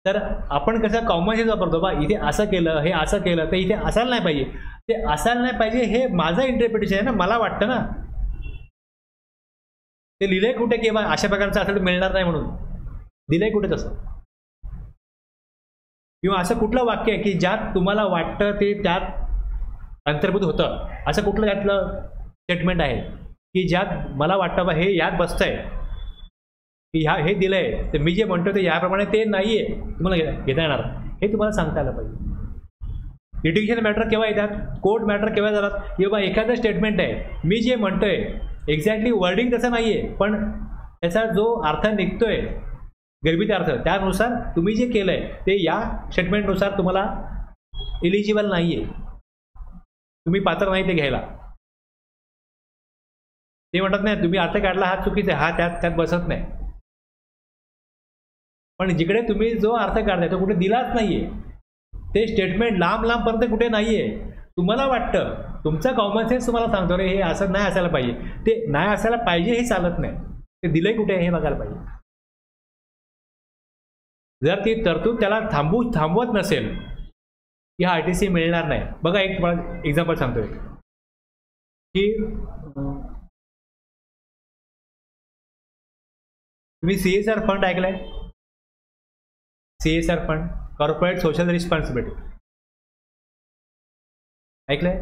तर आपण कसं कॉमन सेन्स वापरतो, बा इथे असं केलं, हे असं केलं, तर इथे असायला नाही पाहिजे, ते असायला नाही पाहिजे, हे माझं इंटरप्रिटेशन आहे ना, मला वाटतं ना. ते लिहिलंय कुठे की बा अशा प्रकारचं असं मिळणार नाही म्हणून, दिलंय कुठे तसं? किंवा असं कुठलं वाक्य आहे की ज्यात तुम्हाला वाटतं ते त्यात अंतर्भूत होतं असं कुठलं त्यातलं स्टेटमेंट आहे की ज्यात मला वाटतं बा हे यात बसतंय की हे दिलंय तर मी जे म्हणतो ते याप्रमाणे ते नाही आहे तुम्हाला घेता येणार हे तुम्हाला सांगता आलं पाहिजे. लिटिगेशन मॅटर केव्हा येतात, कोर्ट मॅटर केव्हा जातात, किंवा एखादं स्टेटमेंट आहे मी जे म्हणतोय एक्झॅक्टली वर्डिंग तसं नाही आहे पण त्याचा जो अर्थ निघतोय गर्भित अर्थ त्यानुसार तुम्ही जे केलं आहे ते या स्टेटमेंटनुसार तुम्हाला इलिजिबल नाही आहे, तुम्ही पात्र नाही ते घ्यायला. ते म्हणतात नाही तुम्ही अर्थ काढला हा चुकीचा आहे, हा त्यात बसत नाही. पण जिकडे तुम्ही जो अर्थ काढताय तो कुठे दिलाच नाहीये, ते स्टेटमेंट लांबपर्यंत कुठे नाहीये, तुम्हाला वाटतं तुमचा कॉमन सेन्स तुम्हाला सांगतो रे हे असं नाही असायला पाहिजे, ते नाही असायला पाहिजे हे चालत नाही, ते दिलंय कुठे हे बघायला पाहिजे. जर ती तरतूद त्याला थांबवत नसेल की हा ITC मिळणार नाही. बघा एक तुम्हाला एक्झाम्पल सांगतोय की तुम्ही CSR फंड ऐकलाय, CSR fund corporate social responsibility ऐकलंय.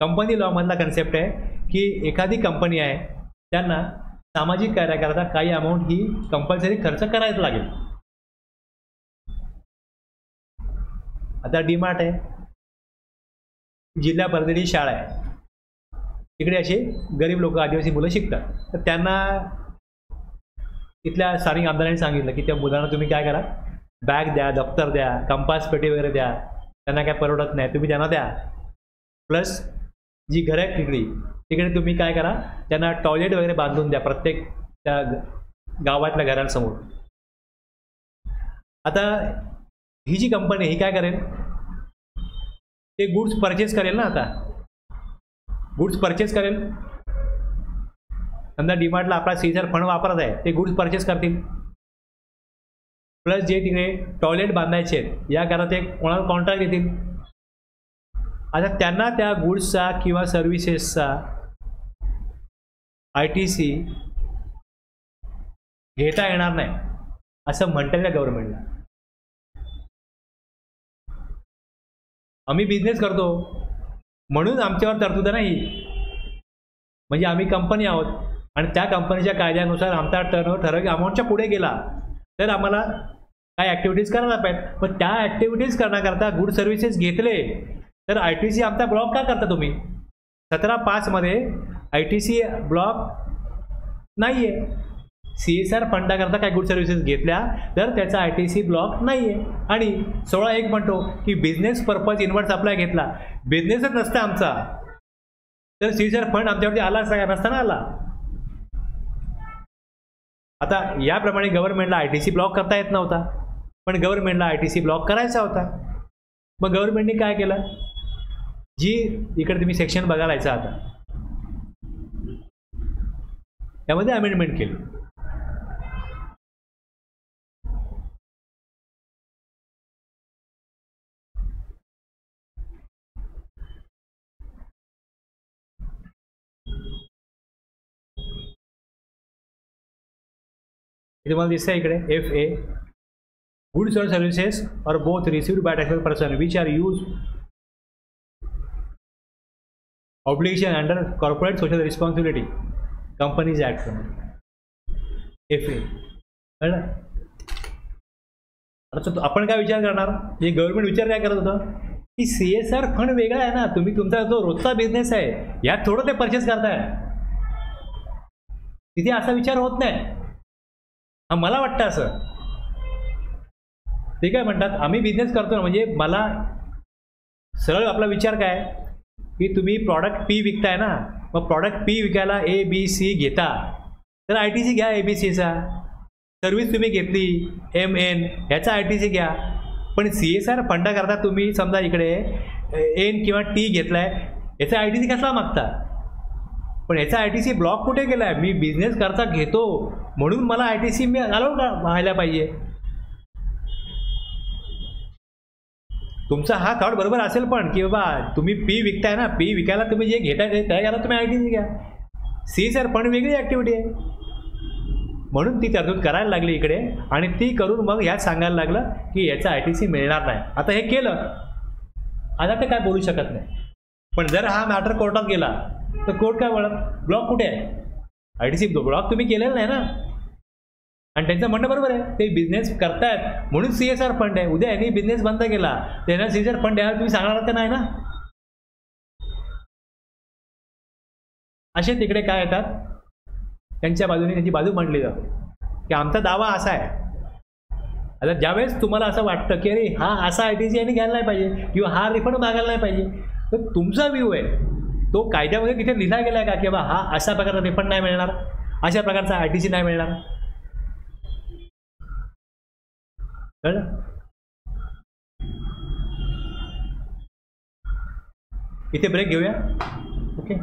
कंपनी लॉ मधला कन्सेप्ट आहे की एखादी कंपनी आहे त्यांना सामाजिक कार्याकरता काही अमाऊंट ही कंपल्सरी खर्च करायच लागेल. आता DMart आहे, जिल्हा परिषदेची शाळा आहे, तिकडे असे गरीब लोक आदिवासी मुलं शिकतात, तर त्यांना इथल्या स्थानिक आमदारांनी सांगितलं की त्या मुलांना तुम्ही काय करा, बॅग द्या, दप्तर द्या, कंपास पेटी वगैरे द्या, त्यांना काय परवडत नाही तुम्ही त्यांना द्या, प्लस जी घरं आहेत तिकडे तुम्ही काय करा त्यांना टॉयलेट वगैरे बांधून द्या प्रत्येक त्या गावातल्या घरांसमोर. आता ही जी कंपनी ही काय करेल, ते गुड्स परचेस करेल ना, आता गुड्स परचेस करेल. समजा DMartला आपला CSR फंड वापरत आहे, ते गुड्स परचेस करतील, प्लस जे तिकडे टॉयलेट बांधायचे आहेत या करा ते कोणाला कॉन्ट्रॅक्ट देतील. आता त्यांना त्या गुड्सचा किंवा सर्व्हिसेसचा ITC घेता येणार नाही असं म्हणतात त्या गव्हर्नमेंटला. आम्ही बिझनेस करतो म्हणून आमच्यावर तरतूद नाही, म्हणजे आम्ही कंपनी आहोत आणि त्या कंपनीच्या कायद्यानुसार आमचा टर्नओव्हर ठराविक अमाऊंटच्या पुढे गेला तर आम्हाला काय ॲक्टिव्हिटीज करायला पाहिजे. पण त्या ॲक्टिव्हिटीज करण्याकरता गुड सर्व्हिसेस घेतले तर ITC आमचा ब्लॉक का करता तुम्ही. 17(5) मध्ये ITC ब्लॉक नाही आहे. CSR फंडाकरता काय गुड सर्व्हिसेस घेतल्या तर त्याचा ITC ब्लॉक नाही आहे. आणि 16(1) म्हणतो की बिझनेस पर्पज इन्व्हर्ट सप्लाय घेतला, बिझनेसच नसता आमचा तर CSR फंड आमच्यावरती आला सगळ्या नसताना आला. आता याप्रमाणे गव्हर्नमेंटला ITC ब्लॉक करता येत नव्हता, पण गव्हर्नमेंटला ITC ब्लॉक करायचा होता. मग गव्हर्नमेंटने काय केलं, जी इकडे तुम्ही सेक्शन बघायचं आता त्यामध्ये अमेंडमेंट केली. तुम्हाला दिसतंय इकडे FA goods or services or both received by taxable person which are use obligation under corporate social responsibility companies act FA. आता आपण काय विचार करणार, हे गव्हर्नमेंट विचार काय करत होतं की CSR फंड वेगळा आहे ना, तुम्ही तुमचा जो रोजचा बिझनेस आहे यात थोडं ते परचेस करताय, तिथे असा विचार होत नाही. मला वाटतं असं ते काय म्हणतात आम्ही बिझनेस करतो ना, म्हणजे मला सरळ आपला विचार काय की तुम्ही प्रॉडक्ट P विकताय ना, मग प्रॉडक्ट P विकायला ABC घेता तर ITC घ्या ABCचा. सर्व्हिस तुम्ही घेतली MN ह्याचा ITC घ्या. पण CSR फंडाकरता तुम्ही समजा इकडे N किंवा T घेतलाय याचा ITC कसला मागता. पण याचा ITC ब्लॉक कुठे गेला आहे, मी बिझनेस करता घेतो म्हणून मला ITC मी अलाउड व्हायला पाहिजे. तुमचा हा थॉट बरोबर असेल पण की बाबा तुम्ही P विकताय ना, P विकायला तुम्ही जे घेताय त्याला तुम्ही ITC घ्या. CSR फंड वेगळी ॲक्टिव्हिटी आहे म्हणून ती तरतूद करायला लागली इकडे आणि ती करून मग ह्यात सांगायला लागलं की याचा ITC मिळणार नाही. आता हे केलं, आता ते काय बोलू शकत नाही. पण जर हा मॅटर कोर्टात गेला तर कोर्ट काय बोलणार, ब्लॉक कुठे आहे, ITC ब्लॉक तुम्ही केलेला नाही ना. आणि त्यांचं म्हणणं बरोबर आहे, ते बिझनेस करतायत म्हणून CSR फंड आहे. उद्या यांनी बिझनेस बंद केला त्यांना CSR फंड द्यायला तुम्ही सांगणार का नाही ना. असे तिकडे काय येतात, त्यांच्या बाजूने त्यांची बाजू मांडली जाते की आमचा दावा असा आहे. आता ज्यावेळेस तुम्हाला असं वाटतं की अरे हा असा ITC यांनी घ्यायला नाही पाहिजे किंवा हा रिफंड मागायला नाही पाहिजे, तर तुमचा व्ह्यू आहे तो कायद्यामध्ये तिथे लिहिला गेला आहे का की बाबा हा अशा प्रकारचा रिफंड नाही मिळणार, अशा प्रकारचा ITC नाही मिळणार. कळलं. इथे ब्रेक घेऊया. ओके.